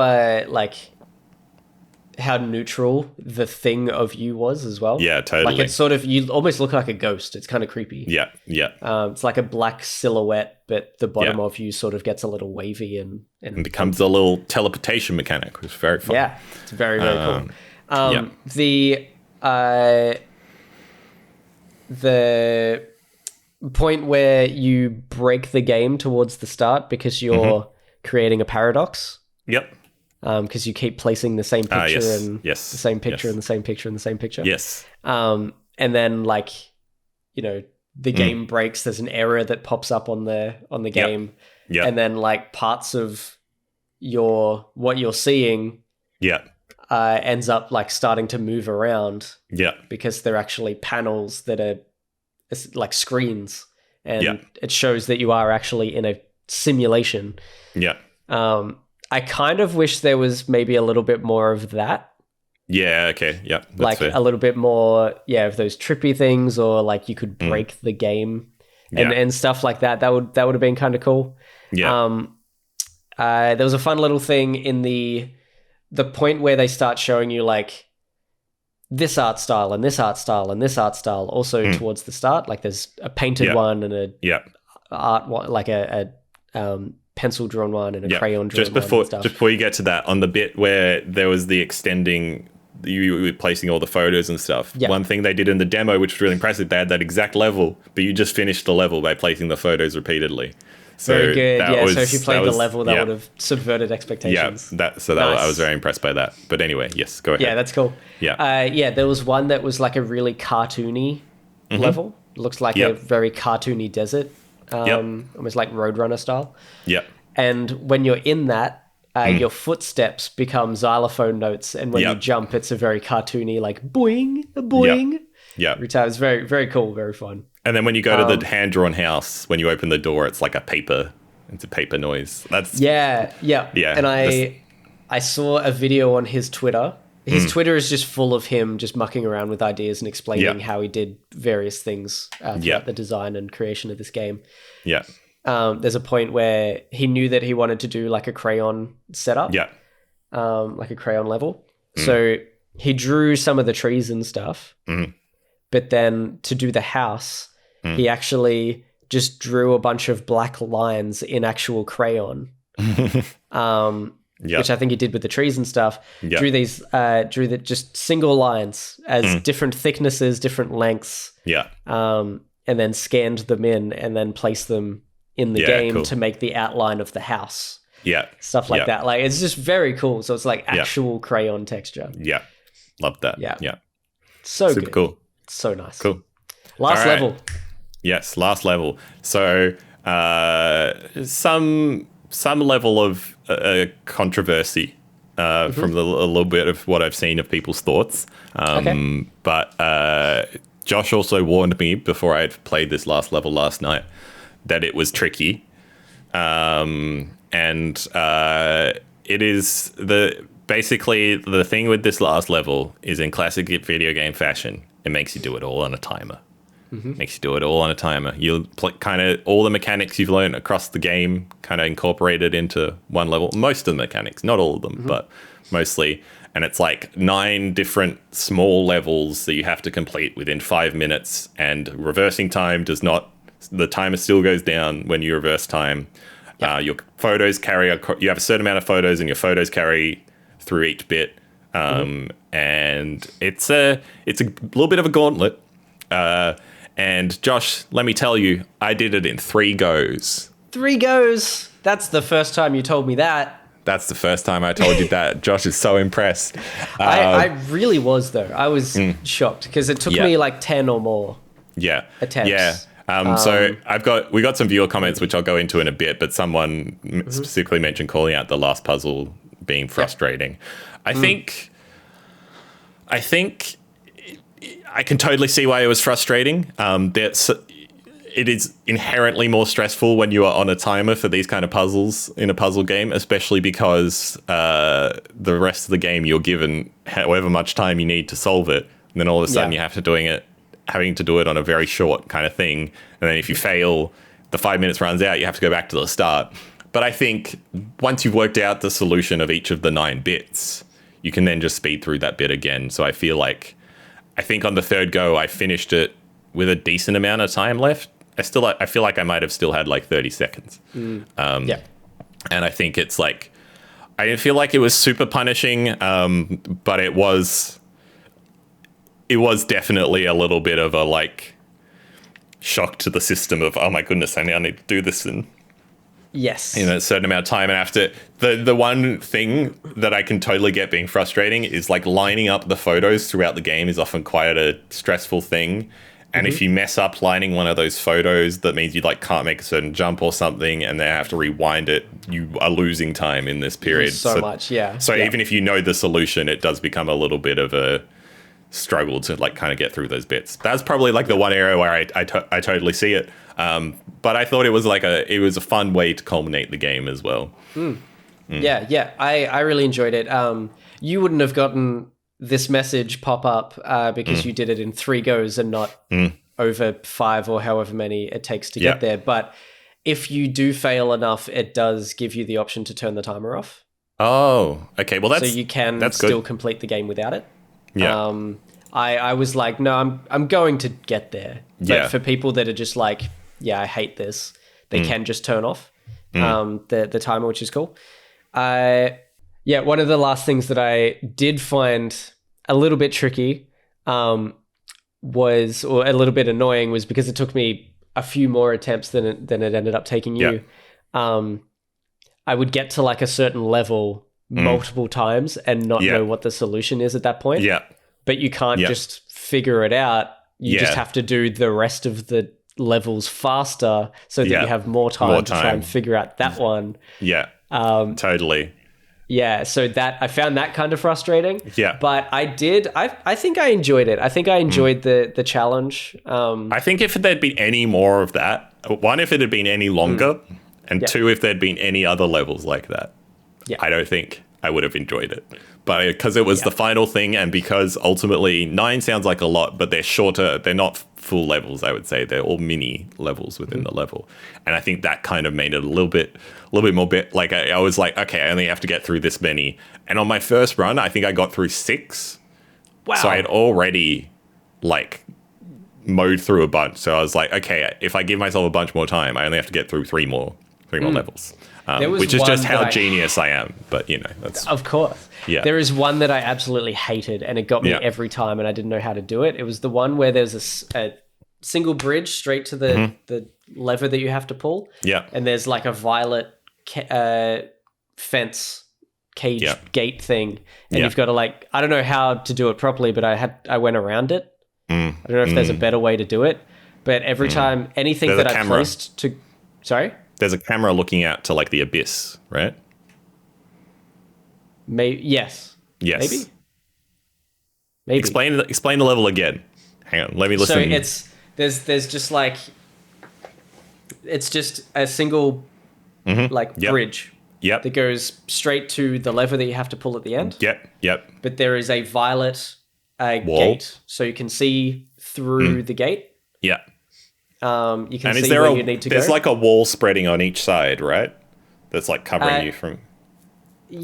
how neutral the thing of you was as well. Yeah, totally. Like it's sort of, you almost look like a ghost. It's kind of creepy. Yeah. It's like a black silhouette, but the bottom of you sort of gets a little wavy and becomes a little teleportation mechanic, which is very fun. Yeah, it's very, very cool. The point where you break the game towards the start because you're creating a paradox. Yep. Because you keep placing the same picture and the same picture and the same picture and the same picture. Yes. And then the game breaks. There's an error that pops up on the game. Yeah. And then like parts of what you're seeing ends up like starting to move around. Yeah. Because they're actually panels that are like screens, and it shows that you are actually in a simulation. Yeah. I kind of wish there was maybe a little bit more of that. Yeah, okay. Yeah. Like fair. A little bit more, of those trippy things, or like you could break the game and stuff like that. That would have been kind of cool. Yeah. There was a fun little thing in the point where they start showing you like this art style and this art style and this art style also towards the start. Like there's a painted one and a art one, like a pencil drawn one and a crayon drawn one and stuff. Just before you get to that, on the bit where there was the extending, you were placing all the photos and stuff. One thing they did in the demo, which was really impressive, they had that exact level, but you just finished the level by placing the photos repeatedly. So very good. So if you played the level, that would have subverted expectations. Nice. I was very impressed by that. But anyway, yes, go ahead. Yeah, that's cool. Yeah. There was one that was like a really cartoony level. It looks like a very cartoony desert. Almost like Roadrunner style. Yep. And when you're in that, your footsteps become xylophone notes, and when you jump, it's a very cartoony, like boing, boing. Yeah. Every time. It's very, very cool, very fun. And then when you go to the hand-drawn house, when you open the door, it's like a paper noise. That's yeah. And I saw a video on his Twitter. His Twitter is just full of him just mucking around with ideas and explaining how he did various things throughout the design and creation of this game. Yeah. There's a point where he knew that he wanted to do like a crayon setup. Yeah. Like a crayon level. So he drew some of the trees and stuff. But then to do the house, he actually just drew a bunch of black lines in actual crayon. Which I think he did with the trees and stuff. Drew these, just single lines as different thicknesses, different lengths. And then scanned them in and then placed them in the game to make the outline of the house. Stuff like that. Like it's just very cool. So it's like actual crayon texture. Love that. Yeah. So Super good. cool. So nice. Cool. Last All right. level. Yes, last level. So some level of controversy from a little bit of what I've seen of people's thoughts. Okay. But Josh also warned me before I'd played this last level last night that it was tricky. It is basically the thing with this last level is in classic video game fashion, it makes you do it all on a timer. Makes you do it all on a timer. You'll kind of all the mechanics you've learned across the game kind of incorporated into one level. Most of the mechanics, not all of them, but mostly. And it's like 9 different small levels that you have to complete within 5 minutes. And reversing time does not. The timer still goes down when you reverse time. Your photos carry. You have a certain amount of photos, and your photos carry through each bit. And it's a little bit of a gauntlet. And Josh, let me tell you, I did it in 3 goes. 3 goes. That's the first time you told me that. That's the first time I told you that. Josh is so impressed. I really was, though. I was shocked because it took me like 10 or more attempts. Yeah. So we got some viewer comments, which I'll go into in a bit, but someone specifically mentioned calling out the last puzzle being frustrating. I think I can totally see why it was frustrating. It is inherently more stressful when you are on a timer for these kind of puzzles in a puzzle game, especially because the rest of the game you're given however much time you need to solve it, and then all of a sudden you have to having to do it on a very short kind of thing, and then if you fail, the 5 minutes runs out. You have to go back to the start. But I think once you've worked out the solution of each of the 9 bits, you can then just speed through that bit again. So I think on the 3rd go, I finished it with a decent amount of time left. I feel like I might have still had like 30 seconds. And I think it's like, I didn't feel like it was super punishing, but it was definitely a little bit of a like shock to the system of, oh my goodness, I now need to do this in a certain amount of time. And after the one thing that I can totally get being frustrating is like lining up the photos throughout the game is often quite a stressful thing. And if you mess up lining one of those photos, that means you like can't make a certain jump or something, and then have to rewind it. You are losing time in this period. So much, yeah. So even if you know the solution, it does become a little bit of a struggle to like kind of get through those bits. That's probably like the one area where I totally see it. But I thought it was a fun way to culminate the game as well. Yeah. I really enjoyed it. You wouldn't have gotten this message pop up because you did it in 3 goes and not over 5 or however many it takes to get there. But if you do fail enough, it does give you the option to turn the timer off. Oh, okay. Well, so you can still complete the game without it. Yeah. I was like, no, I'm going to get there. But for people that are just like, yeah, I hate this, they can just turn off the timer, which is cool. One of the last things that I did find a little bit tricky or a little bit annoying was because it took me a few more attempts than it ended up taking you. I would get to like a certain level multiple times and not know what the solution is at that point. Yeah. But you can't just figure it out. You just have to do the rest of the levels faster so that you have more time to try and figure out that one. Yeah. Totally. Yeah, so I found that kind of frustrating. Yeah. But I think I enjoyed it. I think I enjoyed the challenge. I think if there'd been any more of that, one, if it had been any longer, and 2, if there'd been any other levels like that, I don't think I would have enjoyed it. But because it was the final thing, and because ultimately 9 sounds like a lot, but they're shorter, they're not full levels, I would say. They're all mini levels within the level. And I think that kind of made it a little bit more like I was like, okay, I only have to get through this many. And on my first run, I think I got through 6. Wow. So I had already like mowed through a bunch. So I was like, okay, if I give myself a bunch more time, I only have to get through 3 more levels. Which is just how genius I am. But, that's... Of course. Yeah. There is one that I absolutely hated, and it got me every time, and I didn't know how to do it. It was the one where there's a single bridge straight to the lever that you have to pull. Yeah. And there's like a violet fence cage Yep. gate thing, and Yep. you've got to like, I don't know how to do it properly, but I went around it. I don't know if there's a better way to do it, but every time anything There's that a I camera. placed to, sorry, There's a camera looking out to like the abyss, right? yes, Yes. maybe. Explain the level again. Hang on, let me listen. So it's there's just like, it's just a single like Yep. bridge Yep. that goes straight to the lever that you have to pull at the end. Yep. But there is a violet Wall. gate, so you can see through the gate. Yeah. You can And is see there where you need to go. there's like a wall spreading on each side, right? That's like covering you from.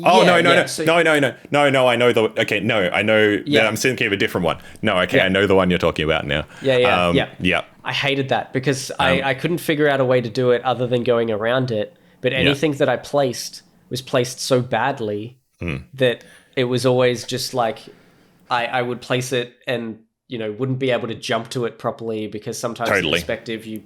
Oh Yeah, no! yeah, so- I know the. Okay, no, I know. Yeah. Yeah, I'm thinking of a different one. No, okay, Yeah. I know the one you're talking about now. Yeah. I hated that because I couldn't figure out a way to do it other than going around it. But anything that I placed was placed so badly that it was always just like I would place it and wouldn't be able to jump to it properly because sometimes the perspective you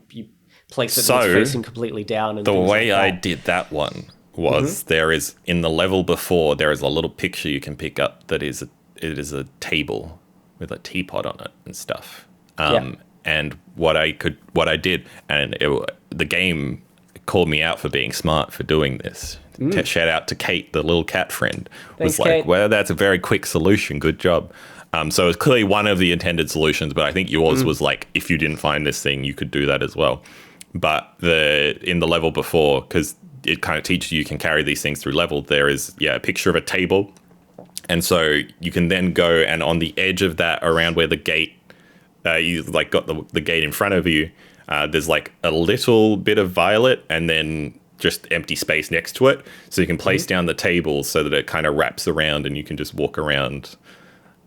place it and it's facing completely down. And The things way like I that. did that one was there is in the level before there is a little picture you can pick up that is a table with a teapot on it and stuff. And what I did, and the game called me out for being smart for doing this. Shout out to Kate, the little cat friend. Thanks, was like, Kate. well, that's a very quick solution. Good job. So it's clearly one of the intended solutions, but I think yours was like, if you didn't find this thing, you could do that as well. But in the level before, because it kind of teaches you can carry these things through level, there is a picture of a table. And so you can then go and on the edge of that, around where the gate, you like got the gate in front of you, there's like a little bit of violet and then just empty space next to it. So you can place down the table so that it kind of wraps around and you can just walk around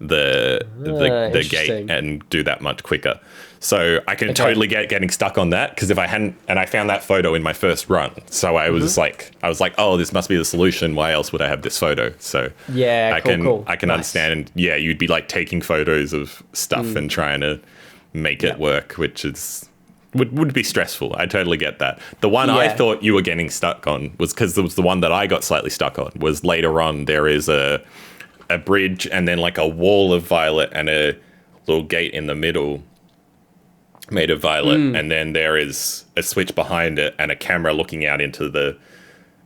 the gate and do that much quicker. So I can totally get getting stuck on that, because if I hadn't, and I found that photo in my first run, so I was like, oh, this must be the solution. Why else would I have this photo? So I can nice. understand. Yeah, you'd be like taking photos of stuff and trying to make it work, which would be stressful. I totally get that. The one I thought you were getting stuck on was, because it was the one that I got slightly stuck on, was later on there is a bridge and then like a wall of violet and a little gate in the middle made of violet, and then there is a switch behind it and a camera looking out into the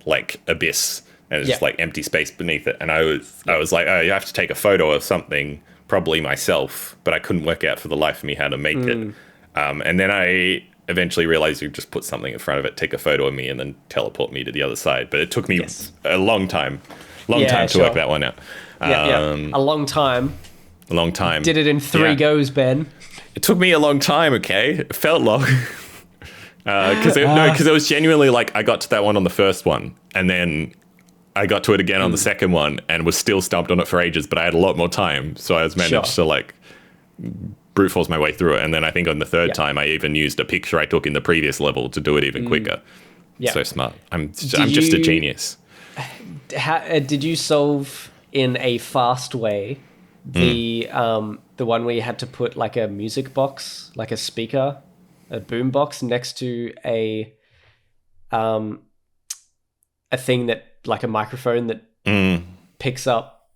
like abyss, and it's just like empty space beneath it. And I was like, oh, you have to take a photo of something, probably myself, but I couldn't work out for the life of me how to make it. And then I eventually realized you just put something in front of it, take a photo of me, and then teleport me to the other side. But it took me a long time to work that one out. A long time. A long time. Did it in 3 goes, Ben. It took me a long time, okay? It felt long. Because it was genuinely like, I got to that one on the first one, and then I got to it again on the second one, and was still stumped on it for ages, but I had a lot more time, so I was managed to like brute force my way through it. And then I think on the third time, I even used a picture I took in the previous level to do it even quicker. Yeah. So smart. I'm just a genius. Did you solve in a fast way the one where you had to put like a music box, like a speaker, a boom box next to a thing that, like a microphone that picks up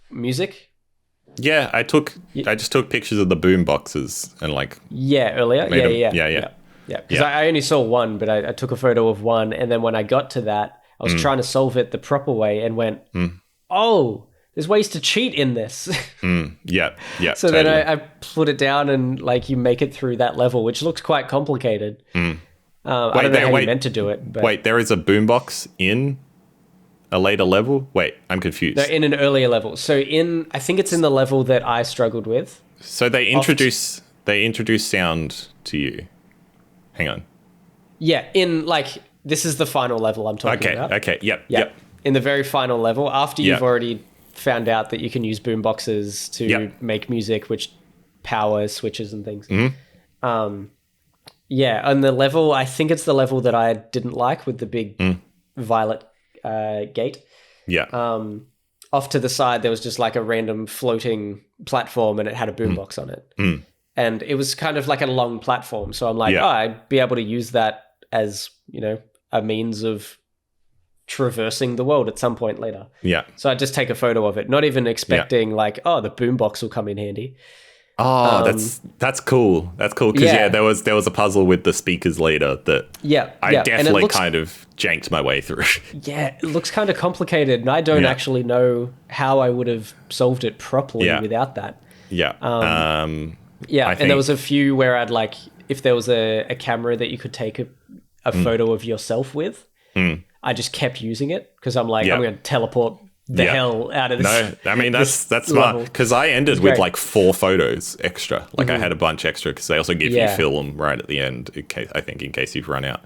music? Yeah, I just took pictures of the boom boxes and like earlier. Yeah. Because I only saw one, but I took a photo of one, and then when I got to that, I was trying to solve it the proper way and went, oh, there's ways to cheat in this. Yeah. So then I put it down, and like you make it through that level, which looks quite complicated. I don't know how you meant to do it. But wait, there is a boombox in a later level? Wait, I'm confused. they're in an earlier level. So I think it's in the level that I struggled with. So they introduce sound to you. Hang on. Yeah, in like, this is the final level I'm talking about. Okay, yep. In the very final level, after you've already found out that you can use boomboxes to make music, which power switches and things. And the level, I think it's the level that I didn't like with the big violet gate. Yeah. Off to the side, there was just like a random floating platform, and it had a boombox on it. And it was kind of like a long platform. So I'm like, I'd be able to use that as, a means of traversing the world at some point later. Yeah. So I just take a photo of it, not even expecting like, oh, the boombox will come in handy. Oh, that's cool. That's cool because there was a puzzle with the speakers later that I definitely kind of janked my way through. Yeah, it looks kind of complicated, and I don't actually know how I would have solved it properly without that. Yeah. And there was a few where I'd like, if there was a camera that you could take a photo of yourself with, I just kept using it because I'm like, I'm going to teleport the hell out of this. No, I mean, that's smart because I ended with like 4 photos extra. Like I had a bunch extra because they also give you film right at the end, in case you've run out.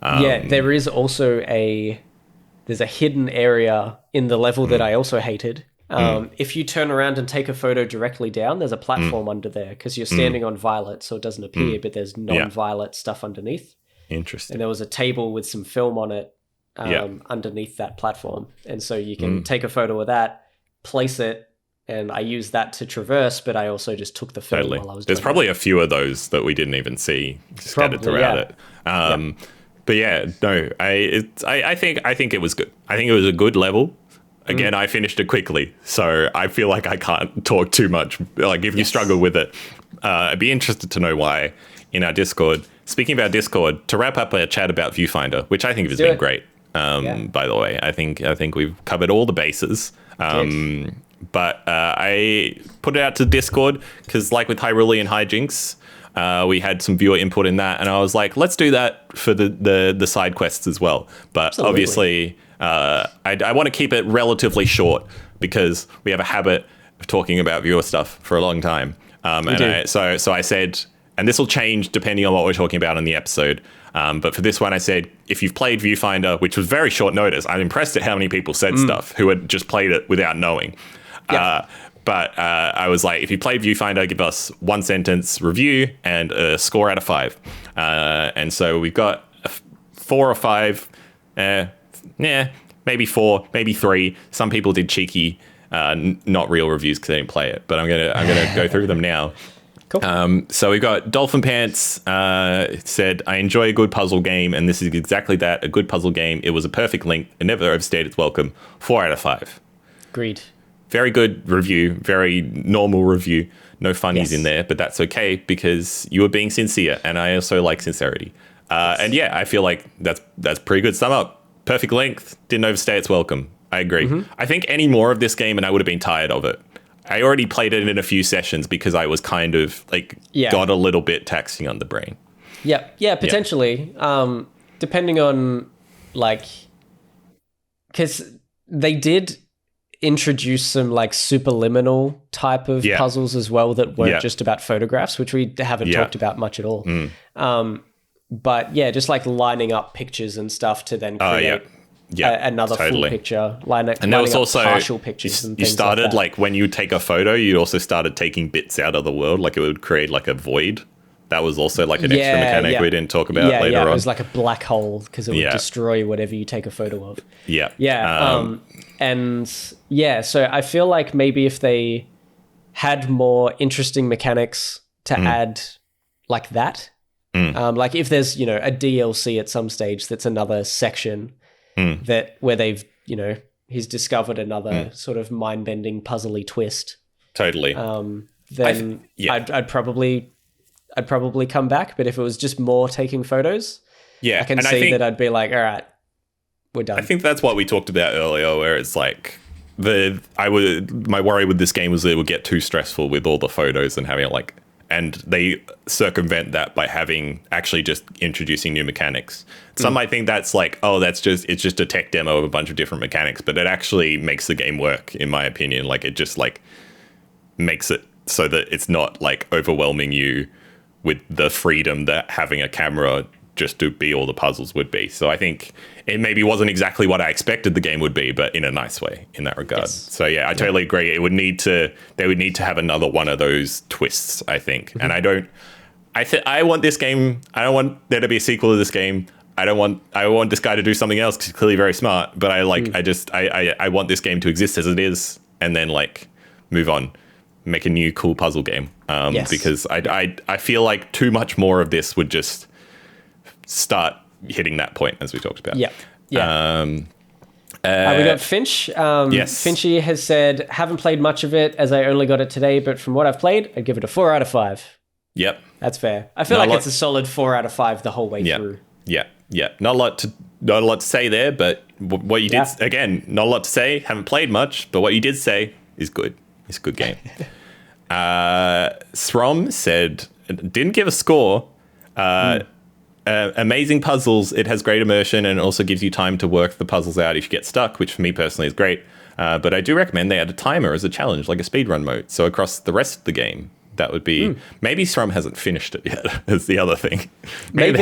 There is also there's a hidden area in the level that I also hated. If you turn around and take a photo directly down, there's a platform under there because you're standing on violet, so it doesn't appear, but there's non-violet stuff underneath. Interesting. And there was a table with some film on it underneath that platform. And so you can take a photo of that, place it, and I used that to traverse, but I also just took the film while I was There's doing probably a few of those that we didn't even see scattered throughout it. But yeah, no, I think it was good. I think it was a good level. Again, I finished it quickly, so I feel like I can't talk too much. Like if you struggle with it, I'd be interested to know why in our Discord. Speaking about Discord, to wrap up our chat about Viewfinder, which I think has been great. By the way, I think we've covered all the bases. But I put it out to Discord because, like with Hyrulean Hijinks, we had some viewer input in that, and I was like, let's do that for the side quests as well. But obviously, I want to keep it relatively short because we have a habit of talking about viewer stuff for a long time. So I said, and this will change depending on what we're talking about in the episode. But for this one, I said, if you've played Viewfinder, which was very short notice, I'm impressed at how many people said stuff who had just played it without knowing. But I was like, if you played Viewfinder, give us 1 sentence review and a score out of 5. And so we've got 4 or 5, maybe 4, maybe 3. Some people did cheeky, not real reviews because they didn't play it. But I'm gonna go through them now. Cool. So we've got Dolphin Pants said, I enjoy a good puzzle game, and this is exactly that, a good puzzle game. It was a perfect length. It never overstayed its welcome. 4 out of 5. Agreed. Very good review, very normal review. No funnies in there, but that's okay because you were being sincere, and I also like sincerity. And yeah, I feel like that's pretty good sum up. Perfect length, didn't overstay its welcome. I agree. I think any more of this game and I would have been tired of it. I already played it in a few sessions because I was kind of like got a little bit taxing on the brain. Yeah, potentially. Depending on like, because they did introduce some like superliminal type of puzzles as well that weren't just about photographs, which we haven't talked about much at all. But yeah, just like lining up pictures and stuff to then create another full picture, and there was also partial pictures. You started like when you take a photo, you also started taking bits out of the world, like it would create like a void. That was also like an extra mechanic we didn't talk about later on. It was like a black hole because it would destroy whatever you take a photo of. So I feel like maybe if they had more interesting mechanics to add like that, like if there's, you know, a DLC at some stage that's another section that where they've, you know, he's discovered another sort of mind-bending puzzly twist. Totally. Then I'd probably come back, but if it was just more taking photos, I can see that I'd be like, all right, we're done. I think that's what we talked about earlier, where it's like my worry with this game was that it would get too stressful with all the photos and having like, and they circumvent that by actually just introducing new mechanics. Some might think that's like, it's just a tech demo of a bunch of different mechanics, but it actually makes the game work, in my opinion. Like it just like makes it so that it's not like overwhelming you with the freedom that having a camera just to be all the puzzles would be. So I think it maybe wasn't exactly what I expected the game would be, but in a nice way in that regard. So yeah, I totally agree. They would need to have another one of those twists, I think. And I want this game, I don't want there to be a sequel to this game. I want this guy to do something else because he's clearly very smart, but I want this game to exist as it is and then like move on, make a new cool puzzle game. Because I feel like too much more of this would just start hitting that point as we talked about. We got Finch. Yes. Finchy has said, haven't played much of it as I only got it today, but from what I've played, I'd give it a 4 out of 5. Yep. That's fair. I feel like it's a solid 4 out of 5 the whole way through. Yeah. Not a lot to say there, but what you did, again, not a lot to say. Haven't played much, but what you did say is good. It's a good game. Throm said, didn't give a score. Amazing puzzles. It has great immersion and also gives you time to work the puzzles out if you get stuck, which for me personally is great. But I do recommend they add a timer as a challenge, like a speedrun mode. So across the rest of the game, that would be... Maybe Throm hasn't finished it yet, is the other thing. Maybe.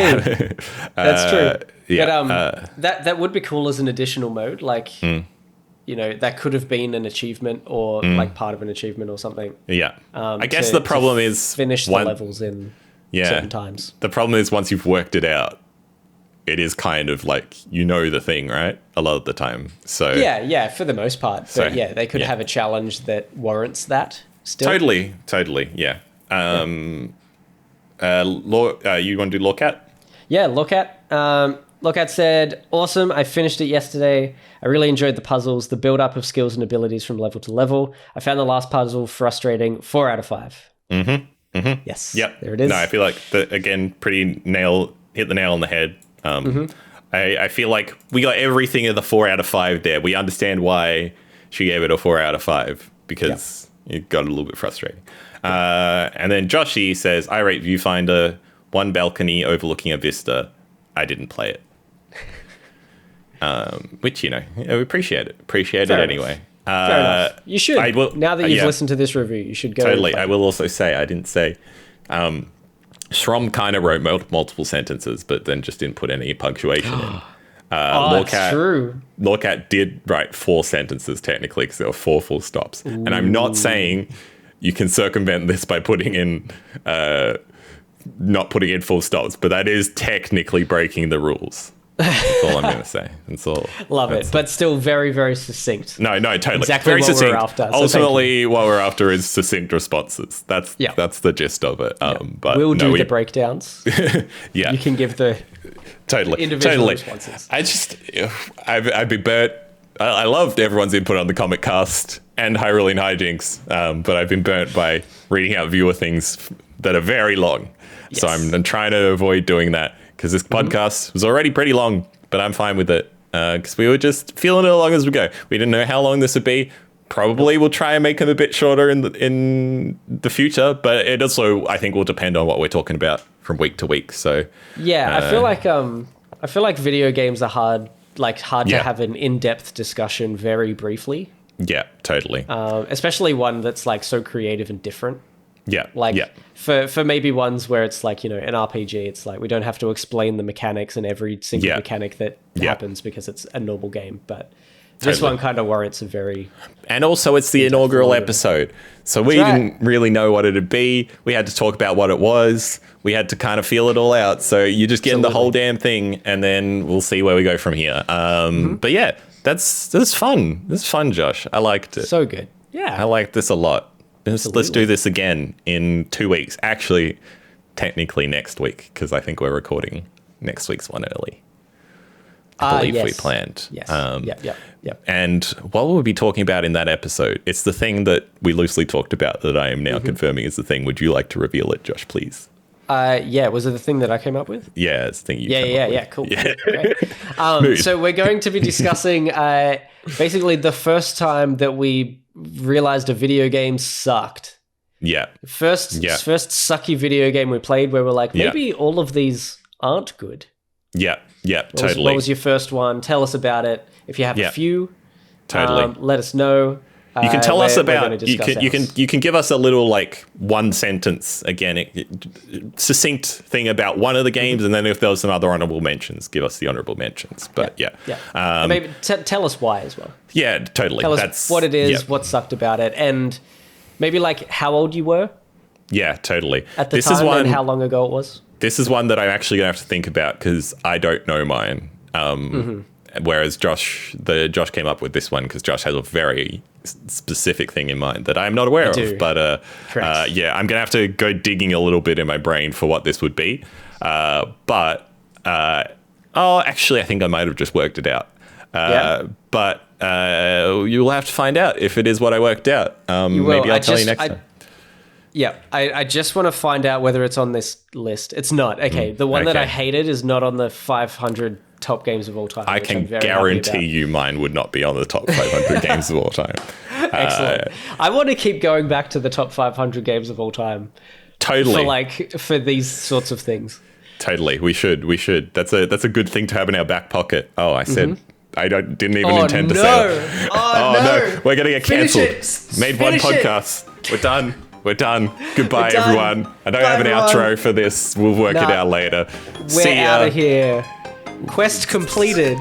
That's true. Yeah. But that would be cool as an additional mode. Like, that could have been an achievement or like part of an achievement or something. Yeah. I guess the problem is... Finish the levels in... certain times. The problem is once you've worked it out, it is kind of like the thing, right? A lot of the time. So yeah, for the most part. But they could have a challenge that warrants that still. Totally, yeah. You want to do Lawcat? Yeah, Lawcat. Lawcat said, awesome, I finished it yesterday. I really enjoyed the puzzles, the build-up of skills and abilities from level to level. I found the last puzzle frustrating, 4 out of 5. Yes. Yep. There it is. No, I feel like hit the nail on the head. I feel like we got everything in the 4 out of 5 there. We understand why she gave it a 4 out of 5 because it got a little bit frustrating. And then Joshy says, I rate Viewfinder, one balcony overlooking a vista. I didn't play it. Which, we appreciate it. Appreciate it anyway. Fair enough. You should. Now that you've listened to this review, you should go. Totally. I will also say, I didn't say, Shrom kind of wrote multiple sentences, but then just didn't put any punctuation in. That's true. Lawcat did write 4 sentences technically because there were 4 full stops. Ooh. And I'm not saying you can circumvent this by putting in, not putting in full stops, but that is technically breaking the rules. That's all I'm going to say. That's all. Love it. But still very, very succinct. No, totally. Exactly very what succinct. we're after. Ultimately, what we're after is succinct responses. That's the gist of it. But we'll do the breakdowns. Yeah. You can give the individual responses. I'd be burnt. I loved everyone's input on the comic cast and Hyrulean Hijinks, but I've been burnt by reading out viewer things that are very long. Yes. So I'm trying to avoid doing that. Because this podcast was already pretty long, but I'm fine with it. Because we were just feeling it along as we go. We didn't know how long this would be. Probably we'll try and make them a bit shorter in the future, but it also, I think, will depend on what we're talking about from week to week. So yeah, I feel like video games are hard to have an in-depth discussion very briefly. Yeah, totally. Especially one that's like so creative and different. Yeah. For maybe ones where it's like, an RPG, it's like we don't have to explain the mechanics and every single mechanic that happens because it's a normal game. But this one kind of warrants a very... And also it's the inaugural episode. So we didn't really know what it'd be. We had to talk about what it was. We had to kind of feel it all out. So you're just getting the whole damn thing and then we'll see where we go from here. But yeah, that's fun. This is fun, Josh. I liked it. So good. Yeah. I liked this a lot. Let's do this again in 2 weeks. Actually, technically next week, because I think we're recording next week's one early. I believe we planned. Yes. Yep. And what will we be talking about in that episode? It's the thing that we loosely talked about that I am now confirming is the thing. Would you like to reveal it, Josh, please? Was it the thing that I came up with? Yeah, it's the thing you came up with. Yeah, cool. Yeah. So we're going to be discussing basically the first time that we realized a video game sucked. Yeah. First sucky video game we played where we're like, maybe all of these aren't good. Yeah, totally. What was your first one? Tell us about it. If you have a few, totally. Let us know. You can tell us about. You can give us a little one sentence again, succinct thing about one of the games, and then if there was some other honorable mentions, give us the honorable mentions. But maybe tell us why as well. Yeah, totally. Tell us what it is, what sucked about it, and maybe how old you were. Yeah, totally. At the time, and how long ago it was. This is one that I'm actually gonna have to think about because I don't know mine. Whereas Josh came up with this one because Josh has a very specific thing in mind that I'm not aware of. But I'm going to have to go digging a little bit in my brain for what this would be. Actually, I think I might have just worked it out. But you'll have to find out if it is what I worked out. Maybe I'll tell you next time. Yeah, I just want to find out whether it's on this list. It's not. Okay, the one that I hated is not on the 500 top games of all time. I can guarantee you mine would not be on the top 500 games of all time. Excellent. I want to keep going back to the top 500 games of all time. Totally. For these sorts of things. Totally. We should. That's a good thing to have in our back pocket. Oh, I said... I didn't even intend to say that. Oh, no. We're going to get cancelled. Made one podcast. We're done. Goodbye, everyone. I don't have an outro for this. We'll work it out later. We're out of here. Quest completed.